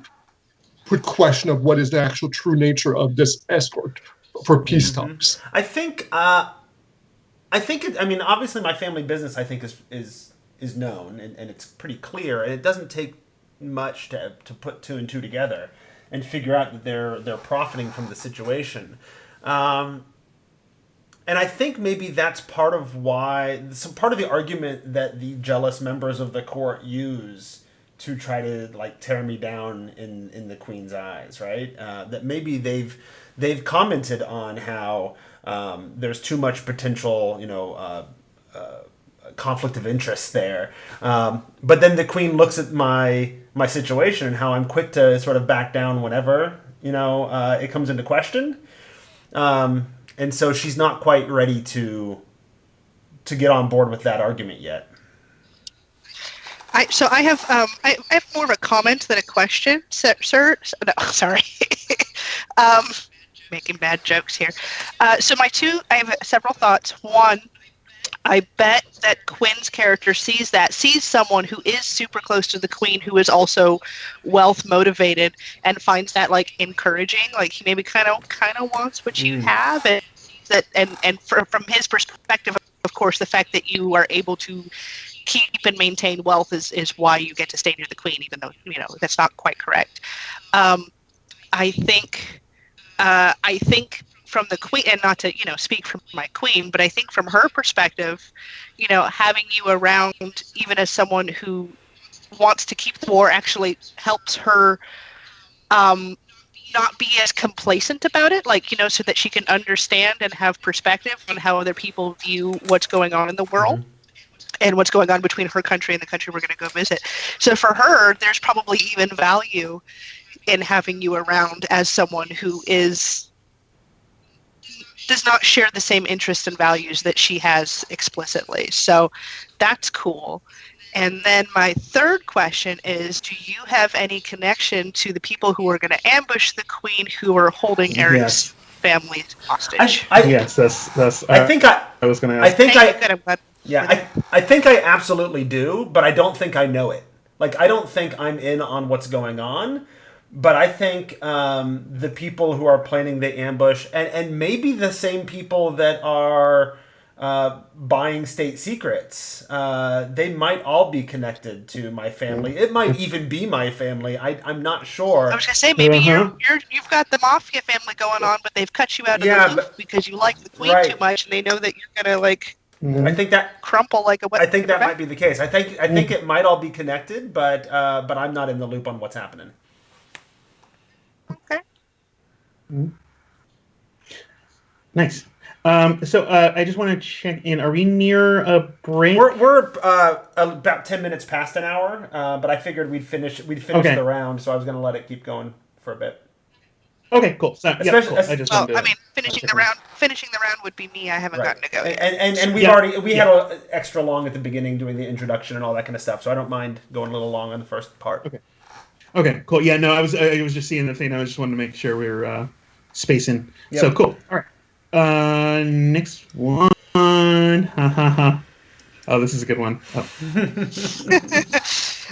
put question of what is the actual true nature of this escort for peace talks? I think obviously my family business, I think, is known, and it's pretty clear, and it doesn't take much to put two and two together and figure out that they're profiting from the situation. And I think maybe that's part of the argument that the jealous members of the court use to try to, like, tear me down in the Queen's eyes, right? That maybe they've commented on how there's too much potential, conflict of interest there. But then the Queen looks at my situation and how I'm quick to sort of back down whenever it comes into question. And so she's not quite ready to get on board with that argument yet. I have more of a comment than a question, sir. No, sorry. Making bad jokes here. I have several thoughts. One, I bet that Quinn's character sees someone who is super close to the Queen, who is also wealth motivated, and finds that, like, encouraging. Like, he maybe kind of wants what you have, and from his perspective, of course, the fact that you are able to keep and maintain wealth is why you get to stay near the Queen, even though that's not quite correct. I think from the Queen, and not to speak for my Queen, but I think from her perspective, having you around, even as someone who wants to keep the war, actually helps her not be as complacent about it, so that she can understand and have perspective on how other people view what's going on in the world. Mm-hmm. And what's going on between her country and the country we're going to go visit. So for her, there's probably even value in having you around as someone who does not share the same interests and values that she has explicitly. So that's cool. And then my third question is, do you have any connection to the people who are going to ambush the Queen, who are holding Eric's family hostage? Yes, that's. I was going to ask. Yeah, I think I absolutely do, but I don't think I know it. Like, I don't think I'm in on what's going on, but I think the people who are planning the ambush, and maybe the same people that are buying state secrets, they might all be connected to my family. It might even be my family. I'm not sure. I was gonna say maybe Uh-huh. you've got the mafia family going on, but they've cut you out of Yeah, the loop because you like the queen right. too much, and they know that you're gonna like I think that crumple like a wet I think that paper might be the case. I think it might all be connected, but I'm not in the loop on what's happening. bag. Okay. Nice. So I just want to check in. Are we near a break? We're about 10 minutes past an hour, but I figured we'd finish Okay. the round, so I was going to let it keep going for a bit. Okay, cool. So, yeah, Especially- cool. I just Well, wanted to I mean, finishing the round would be me. I haven't Right. gotten to go yet. And we've Yeah. already we Yeah. had a extra long at the beginning doing the introduction and all that kind of stuff, so I don't mind going a little long on the first part. Okay. Okay, cool. Yeah, no, I was just seeing the thing. I just wanted to make sure we were spacing. Yep. So cool. All right. Next one. Ha ha ha. Oh, this is a good one. Oh.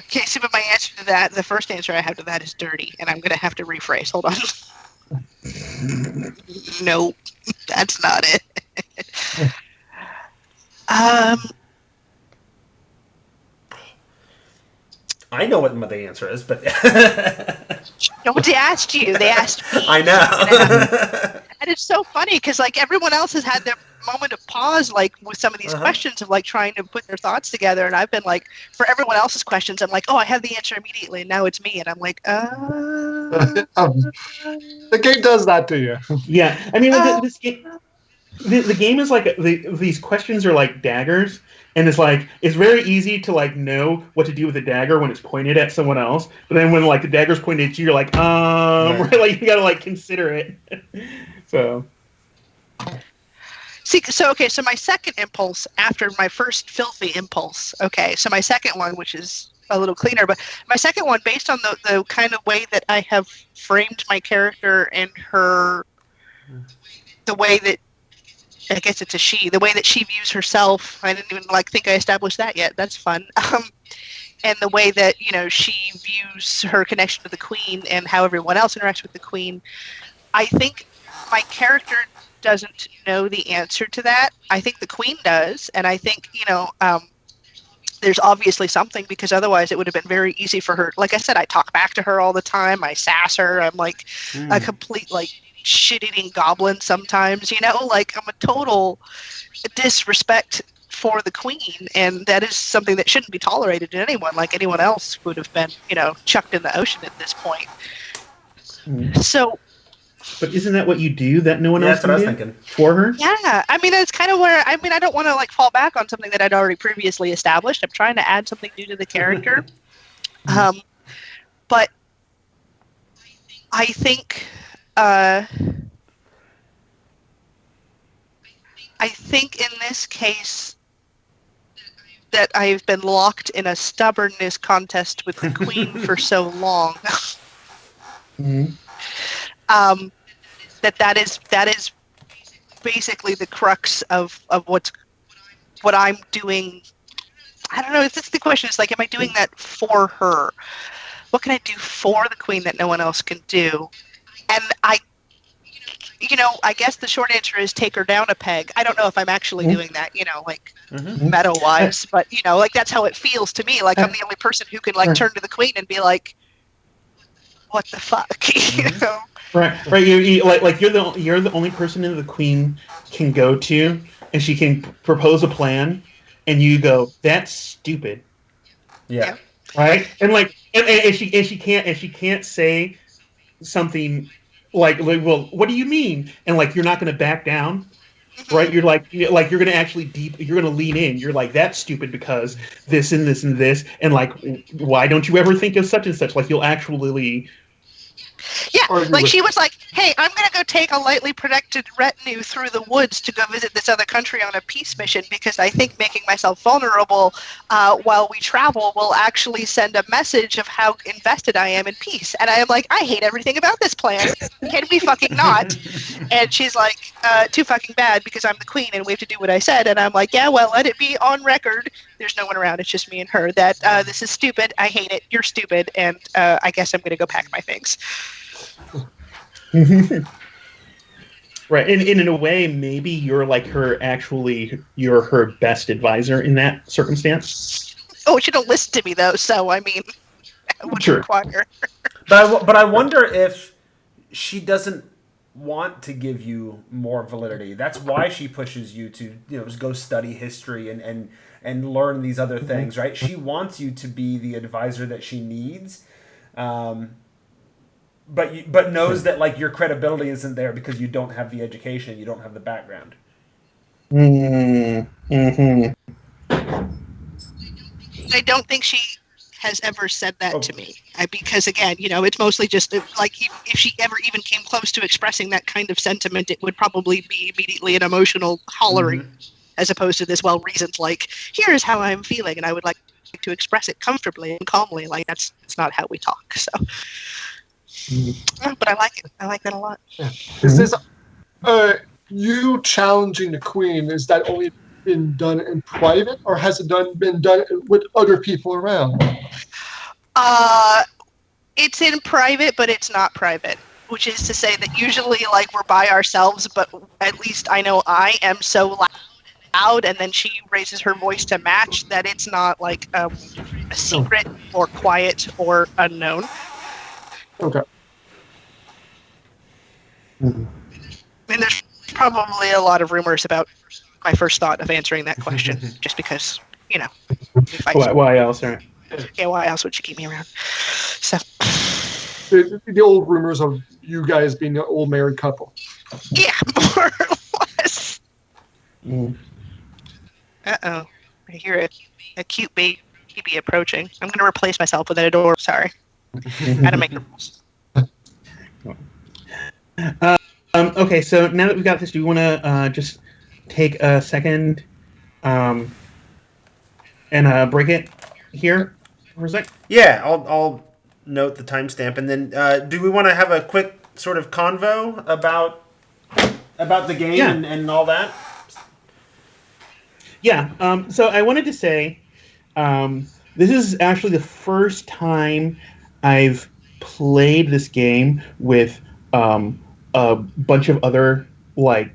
Okay, so but my answer to that, the first answer I have to that is dirty, and I'm gonna have to rephrase. Hold on. Nope, that's not it. I know what the answer is, but Nobody asked you. They asked me. I know. And it's so funny because like everyone else has had their moment of pause, like with some of these Uh-huh. questions of like trying to put their thoughts together, and I've been like, for everyone else's questions, I'm like, oh, I have the answer immediately, and now it's me, and I'm like, The game does that to you. Yeah, I mean, like, this game, the game is like these questions are like daggers, and it's very easy to like know what to do with a dagger when it's pointed at someone else, but then when like the dagger's pointed at you, you're like, Right. right, like you gotta like consider it. So See, so okay, so my second impulse after my first filthy impulse, okay, so my second one, which is a little cleaner, but my second one, based on the kind of way that I have framed my character and the way that, I guess it's a she, the way that she views herself, I didn't even think I established that yet, that's fun, and the way that, she views her connection to the queen and how everyone else interacts with the queen, I think my character doesn't know the answer to that. I think the queen does, and I think there's obviously something, because otherwise it would have been very easy for her. Like I said, I talk back to her all the time. I sass her. I'm like a complete shit-eating goblin sometimes. Like I'm a total disrespect for the queen, and that is something that shouldn't be tolerated in anyone. Like anyone else would have been, chucked in the ocean at this point. So. but isn't that what you do that no one Yeah, else that's what I was can do thinking. for her? Yeah, I mean, it's kind of where, I don't want to fall back on something that I'd already previously established. I'm trying to add something new to the character. But I think, I think in this case that I've been locked in a stubbornness contest with the queen for so long. That is basically the crux of what I'm doing. I don't know if that's the question. It's like, am I doing that for her? What can I do for the queen that no one else can do? And I guess the short answer is take her down a peg. I don't know if I'm actually doing that, meta-wise, but that's how it feels to me. Like I'm the only person who can turn to the queen and be like, what the fuck, Right. You you're the only person that the queen can go to, and she can propose a plan, and you go, "That's stupid." Yeah. Right. And she can't say something like, "Well, what do you mean?" And you're not going to back down, right? You're you're going to actually you're going to lean in. You're like, "That's stupid because this and this and this," and why don't you ever think of such and such? Like you'll actually Yeah, argue like with. she was like, hey, I'm going to go take a lightly protected retinue through the woods to go visit this other country on a peace mission because I think making myself vulnerable while we travel will actually send a message of how invested I am in peace. And I am like, I hate everything about this plan. Can we fucking not? And she's like, too fucking bad because I'm the queen and we have to do what I said. And I'm like, yeah, well, let it be on record. There's no one around. It's just me and her. That this is stupid. I hate it. You're stupid. And I guess I'm going to go pack my things. Right, and in a way, maybe you're like you're her best advisor in that circumstance. Oh, she don't listen to me though, so I mean, I would Sure. require. But I wonder if she doesn't want to give you more validity. That's why she pushes you to go study history and learn these other things, right? She wants you to be the advisor that she needs. But knows that like your credibility isn't there because you don't have the education, you don't have the background. Mm-hmm. I don't think she has ever said that to me because again, it's mostly just like if she ever even came close to expressing that kind of sentiment, it would probably be immediately an emotional hollering as opposed to this well-reasoned like, here's how I'm feeling and I would like to express it comfortably and calmly. Like that's not how we talk. So. But I like it. I like that a lot. Yeah. Is this you challenging the queen? Is that only been done in private, or has it been done with other people around? It's in private, but it's not private. Which is to say that usually, like we're by ourselves, but at least I know I am so loud, and then she raises her voice to match that it's not like a secret or quiet or unknown. Okay. And there's probably a lot of rumors about my first thought of answering that question, just because, Why else? Right? Yeah, why else would you keep me around? So. The old rumors of you guys being an old married couple. Yeah, more or less. Mm. Uh-oh. I hear a cute baby approaching. I'm going to replace myself with an adorable. Sorry. Gotta make the rules. Okay, so now that we've got this, do you want to just take a second and break it here for a sec? Yeah, I'll note the timestamp, and then do we want to have a quick sort of convo about the game and all that? Yeah. So I wanted to say, this is actually the first time I've played this game with a bunch of other like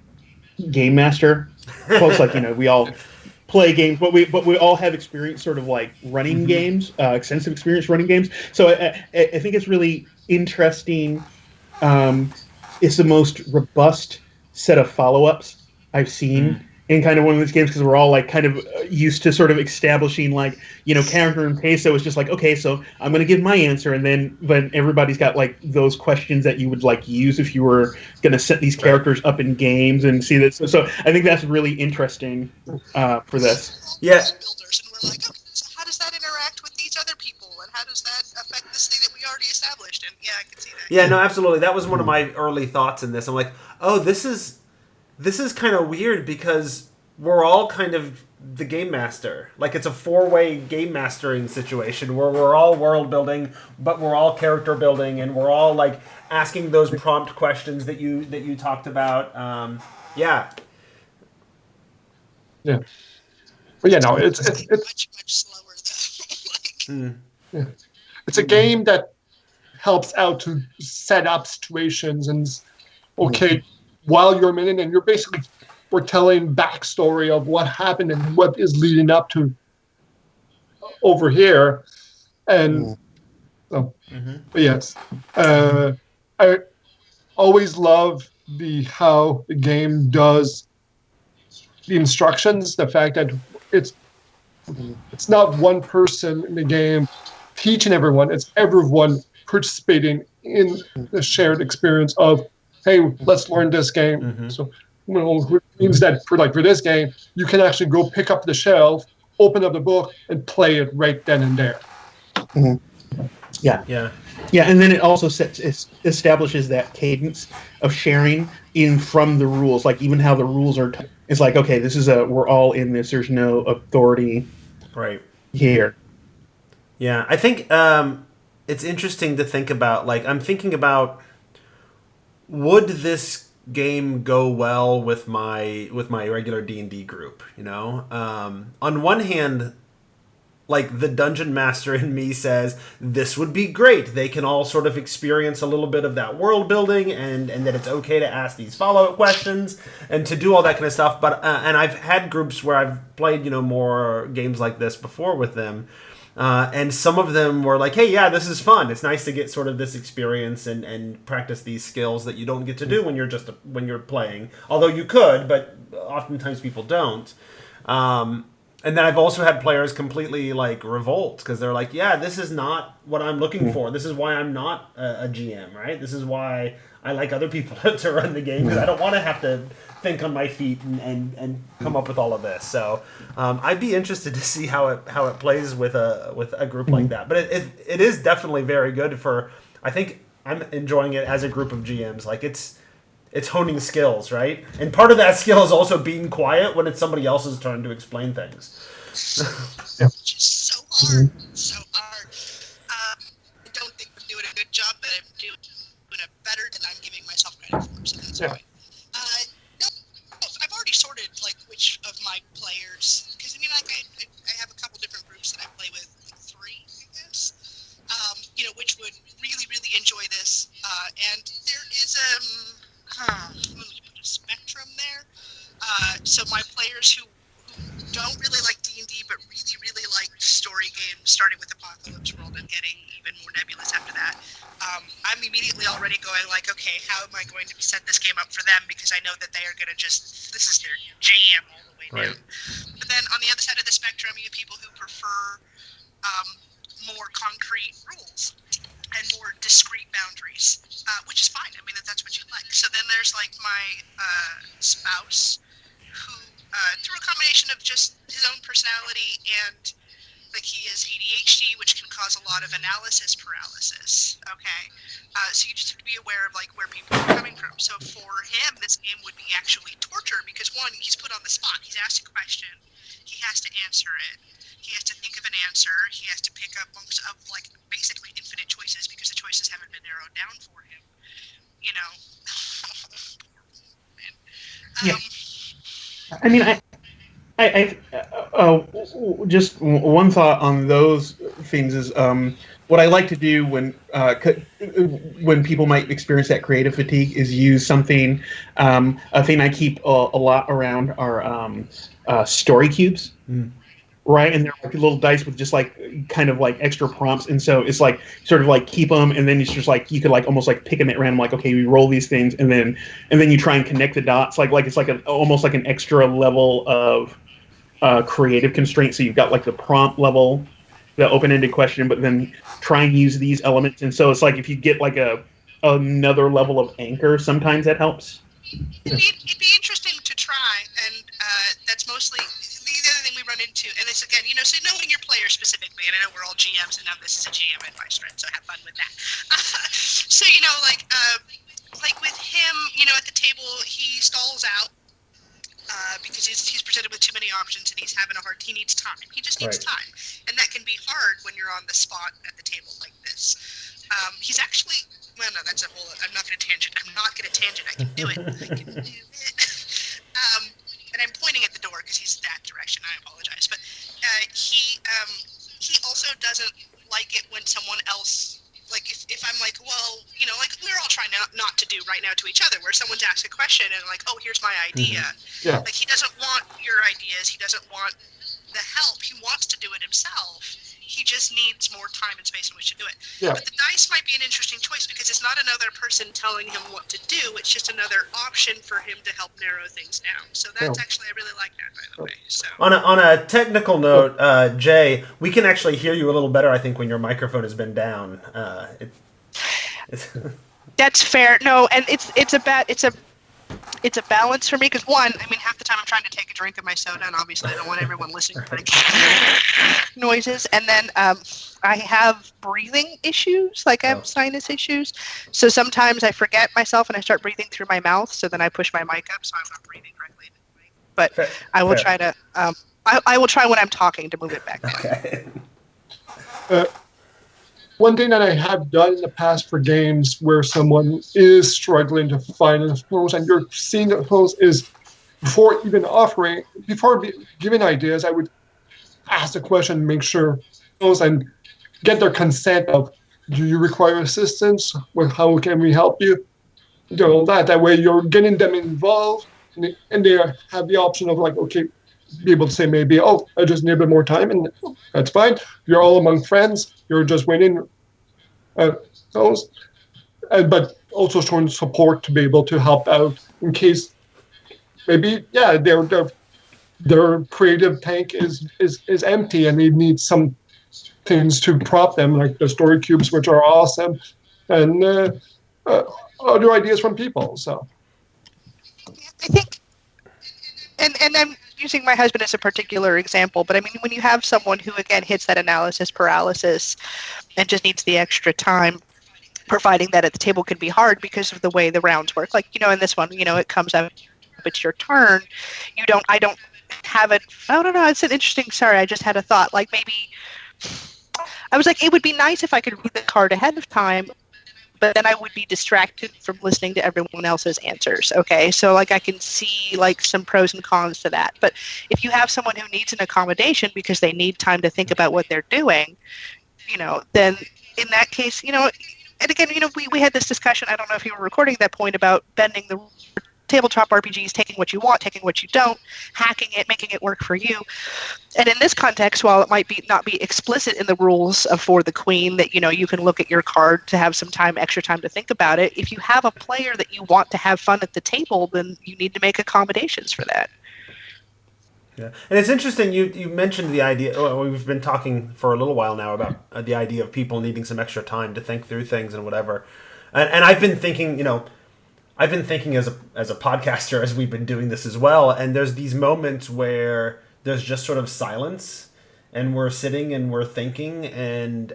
game master folks. Like we all play games, but we all have experience sort of like running games, extensive experience running games. So I think it's really interesting. It's the most robust set of follow-ups I've seen in kind of one of these games, because we're all like kind of used to sort of establishing like character and pace. So it's just like, okay, so I'm going to give my answer, and then everybody's got like those questions that you would like use if you were going to set these characters up in games and see that. So I think that's really interesting for this. Yeah. Builders, and we're like, okay, so how does that interact with these other people, and how does that affect this thing that we already established? And yeah, I can see that. Yeah, no, absolutely. That was one of my early thoughts in this. I'm like, oh, this is kind of weird because we're all kind of the game master. Like it's a four-way game mastering situation where we're all world building, but we're all character building, and we're all like asking those prompt questions that you talked about. Yeah. But yeah, no, it's much slower though. yeah. It's a game that helps out to set up situations and while you're in it, and we're telling backstory of what happened and what is leading up to over here, and but yes, I always love how the game does the instructions. The fact that it's not one person in the game teaching everyone; it's everyone participating in the shared experience of, hey, let's learn this game. So, which means that for this game, you can actually go pick up the shelf, open up the book, and play it right then and there. Yeah. Yeah. Yeah, and then it also establishes that cadence of sharing in from the rules, like even how the rules are. It's like, okay, this is we're all in this. There's no authority Right. here. Yeah, I think it's interesting to think about. Like, I'm thinking about, would this game go well with my regular D&D group? You know, on one hand, like the dungeon master in me says this would be great. They can all sort of experience a little bit of that world building, and that it's okay to ask these follow-up questions and to do all that kind of stuff. But and I've had groups where I've played more games like this before with them. And some of them were like, hey, yeah, this is fun. It's nice to get sort of this experience and practice these skills that you don't get to do when you're playing. Although you could, but oftentimes people don't. And then I've also had players completely like revolt because they're like, yeah, this is not what I'm looking for. This is why I'm not a GM, right? This is why I like other people to run the game, because I don't want to have to think on my feet and come up with all of this. So I'd be interested to see how it plays with a group like that. But it is definitely very good for. I think I'm enjoying it as a group of GMs. Like it's honing skills, right? And part of that skill is also being quiet when it's somebody else's turn to explain things. Which is so hard, so hard. I don't think I'm doing a good job, but I'm doing it better than I'm giving myself credit for, so that's fine. No, I've already sorted like which of my players, because I mean, like I have a couple different groups that I play with, like 3, I guess. Which would really, really enjoy this, and there is let me put a spectrum there. So my players who don't really like D&D but really, really like story games, starting with Apocalypse World and getting even more nebulous after that, I'm immediately already going like, okay, how am I going to set this game up for them? Because I know that they are going to this is their jam all the way down. But then on the other side of the spectrum, you have people who prefer more concrete rules and more discrete boundaries, which is fine. I mean, that's what you like. So then there's like my spouse, who through a combination of just his own personality and like he has ADHD, which can cause a lot of analysis paralysis. Okay, so you just have to be aware of like where people are coming from. So for him, this game would be actually torture because one, he's put on the spot. He's asked a question, he has to answer it. He has to think of an answer. He has to pick up bunks of like basically infinite choices because the choices haven't been narrowed down for him. Yeah. I mean, I just one thought on those things is what I like to do when people might experience that creative fatigue is use something. A thing I keep a lot around are story cubes. Right, and they're like little dice with just like kind of like extra prompts, and so it's like sort of like keep them, and then it's just like you could like almost like pick them at random, like okay, we roll these things, and then you try and connect the dots, like it's like almost like an extra level of creative constraint. So you've got like the prompt level, the open-ended question, but then try and use these elements, and so it's like if you get like another level of anchor, sometimes that helps. It'd be interesting to try, and that's mostly the other thing we run into. And it's again, so knowing your player specifically, and I know we're all GMs, and now this is a GM advice, right? So have fun with that. So like with him, at the table, he stalls out because he's presented with too many options, and he needs time. He just needs time, and that can be hard when you're on the spot at the table like this. He's actually. Well, no, that's a whole. I'm not going to tangent. I'm not going to tangent. I can do it. And I'm pointing at the door because he's that direction. I apologize, but he also doesn't like it when someone else, like if I'm like, well, like we're all trying not to do right now to each other, where someone's asked a question and like, oh, here's my idea. Yeah. Like he doesn't want your ideas. He doesn't want the help. He wants to do it himself. He just needs more time and space in which to do it. Yeah. But the dice might be an interesting choice because it's not another person telling him what to do. It's just another option for him to help narrow things down. So that's actually, I really like that, by the way. So On a technical note, Jay, we can actually hear you a little better, I think, when your microphone has been down. It's that's fair. No, and it's a it's a balance for me because one, I mean, half the time I'm trying to take a drink of my soda, and obviously I don't want everyone listening to the noises. And then I have breathing issues, like I have sinus issues. So sometimes I forget myself and I start breathing through my mouth. So then I push my mic up, so I'm not breathing directly into the mic. But I will try to. I will try when I'm talking to move it back down. Okay. One thing that I have done in the past for games where someone is struggling to find a pose and you're seeing the pose is before giving ideas, I would ask the question, make sure pose and get their consent of, do you require assistance? Well, how can we help you? That way you're getting them involved and they have the option of like, okay, be able to say maybe, oh, I just need a bit more time, and that's fine. You're all among friends. You're just waiting. Those, but also showing support to be able to help out in case maybe their creative tank is empty and they need some things to prop them, like the story cubes, which are awesome, and other ideas from people. So I think, and I'm using my husband as a particular example, but I mean, when you have someone who, again, hits that analysis paralysis and just needs the extra time, providing that at the table can be hard because of the way the rounds work. Like, in this one, it comes up, it's your turn. I don't have it. I don't know. It's an interesting, sorry, I just had a thought. Like maybe, I was like, it would be nice if I could read the card ahead of time, but then I would be distracted from listening to everyone else's answers. Okay, so like I can see like some pros and cons to that. But if you have someone who needs an accommodation because they need time to think about what they're doing, then in that case, and again, we had this discussion, I don't know if you were recording at that point, about bending the tabletop RPGs, taking what you want, taking what you don't, hacking it, making it work for you. And in this context, while it might not be explicit in the rules of For the Queen that, you can look at your card to have some extra time to think about it, if you have a player that you want to have fun at the table, then you need to make accommodations for that. Yeah, and it's interesting you mentioned the idea. We've been talking for a little while now about the idea of people needing some extra time to think through things and whatever. And I've been thinking, as a podcaster as we've been doing this as well. And there's these moments where there's just sort of silence, and we're sitting and we're thinking, and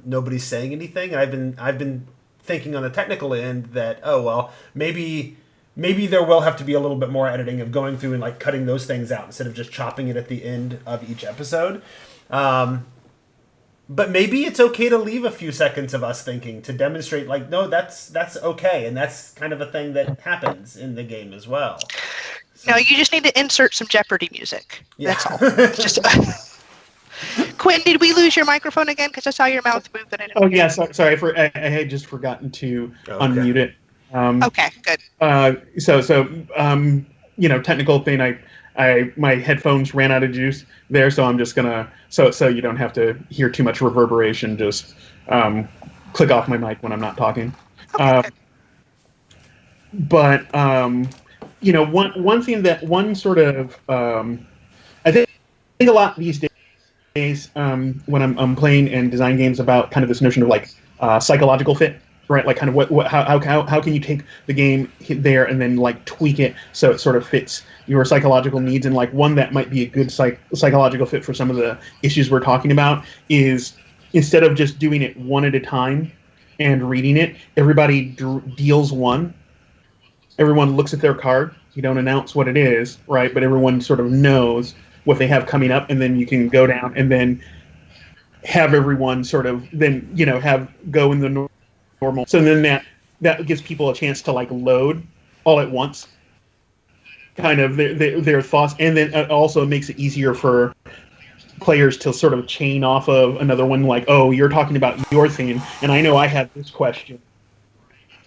nobody's saying anything. And I've been thinking on the technical end that maybe there will have to be a little bit more editing of going through and like cutting those things out instead of just chopping it at the end of each episode. But maybe it's okay to leave a few seconds of us thinking to demonstrate like, no, that's okay. And that's kind of a thing that happens in the game as well. So. No, you just need to insert some Jeopardy music. Yeah. That's all. Just Quentin, did we lose your microphone again? Because I saw your mouth move, but I didn't. Oh, yeah, sorry. I had just forgotten to unmute it. Okay, good. Technical thing. My headphones ran out of juice there, so I'm just gonna so you don't have to hear too much reverberation. Just click off my mic when I'm not talking. Okay. One thing that one sort of I think a lot these days when I'm playing and design games about kind of this notion of like psychological fit. Right, like kind of how can you take the game there and then like tweak it so it sort of fits your psychological needs, and like one that might be a good psychological fit for some of the issues we're talking about is instead of just doing it one at a time and reading it, everybody deals one. Everyone looks at their card. You don't announce what it is, right? But everyone sort of knows what they have coming up, and then you can go down and then have everyone sort of then have go in the normal. So then that gives people a chance to like load all at once, kind of their thoughts, and then it also makes it easier for players to sort of chain off of another one. Like, oh, you're talking about your thing, and I know I have this question.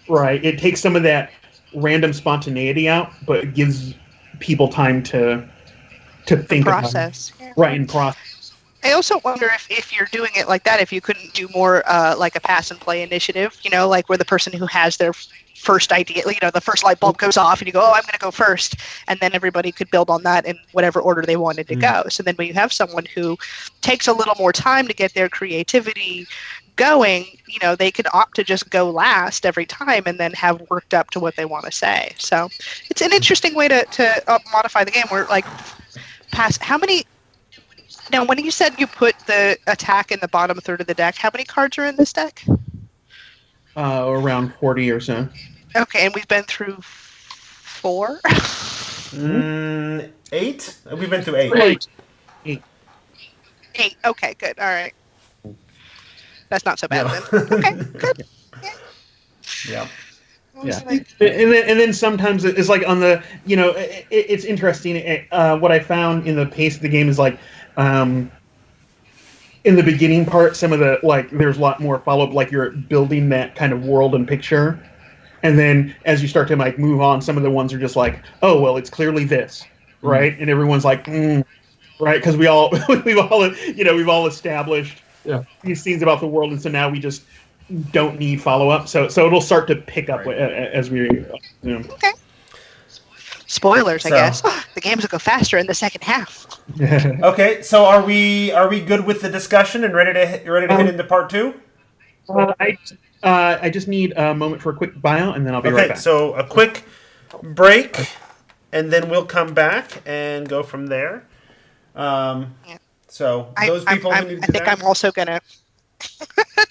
Right. It takes some of that random spontaneity out, but it gives people time to think process. About it. Right, and process. I also wonder if you're doing it like that, if you couldn't do more like a pass and play initiative, like where the person who has their first idea, the first light bulb goes off and you go, oh, I'm going to go first. And then everybody could build on that in whatever order they wanted to go. So then when you have someone who takes a little more time to get their creativity going, they could opt to just go last every time and then have worked up to what they want to say. So it's an interesting way to modify the game. Where like past how many. Now, when you said you put the attack in the bottom third of the deck, how many cards are in this deck? Around 40 or so. Okay, and we've been through 4? 8? We've been through 8. Right. 8. Okay, good. All right. That's not so bad Yeah. then. Okay, good. Yeah. Yeah, and then sometimes it's like on the it's interesting. What I found in the pace of the game is like in the beginning part, some of the like there's a lot more follow up, like you're building that kind of world and picture, and then as you start to like move on, some of the ones are just like, oh well, it's clearly this, right? And everyone's like, right, because we've all we've all established these scenes about the world, and so now we just don't need follow up. So it'll start to pick up as we. Okay. Spoilers, I guess. The games will go faster in the second half. Okay, so are we good with the discussion and ready to hit into part 2? I just need a moment for a quick bio, and then I'll be right back. So a quick break, and then we'll come back and go from there. So those people who need to do that, I'm also gonna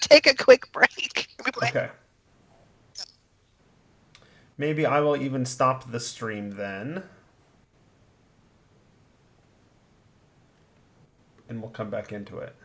take a quick break. Okay. Maybe I will even stop the stream then. And we'll come back into it.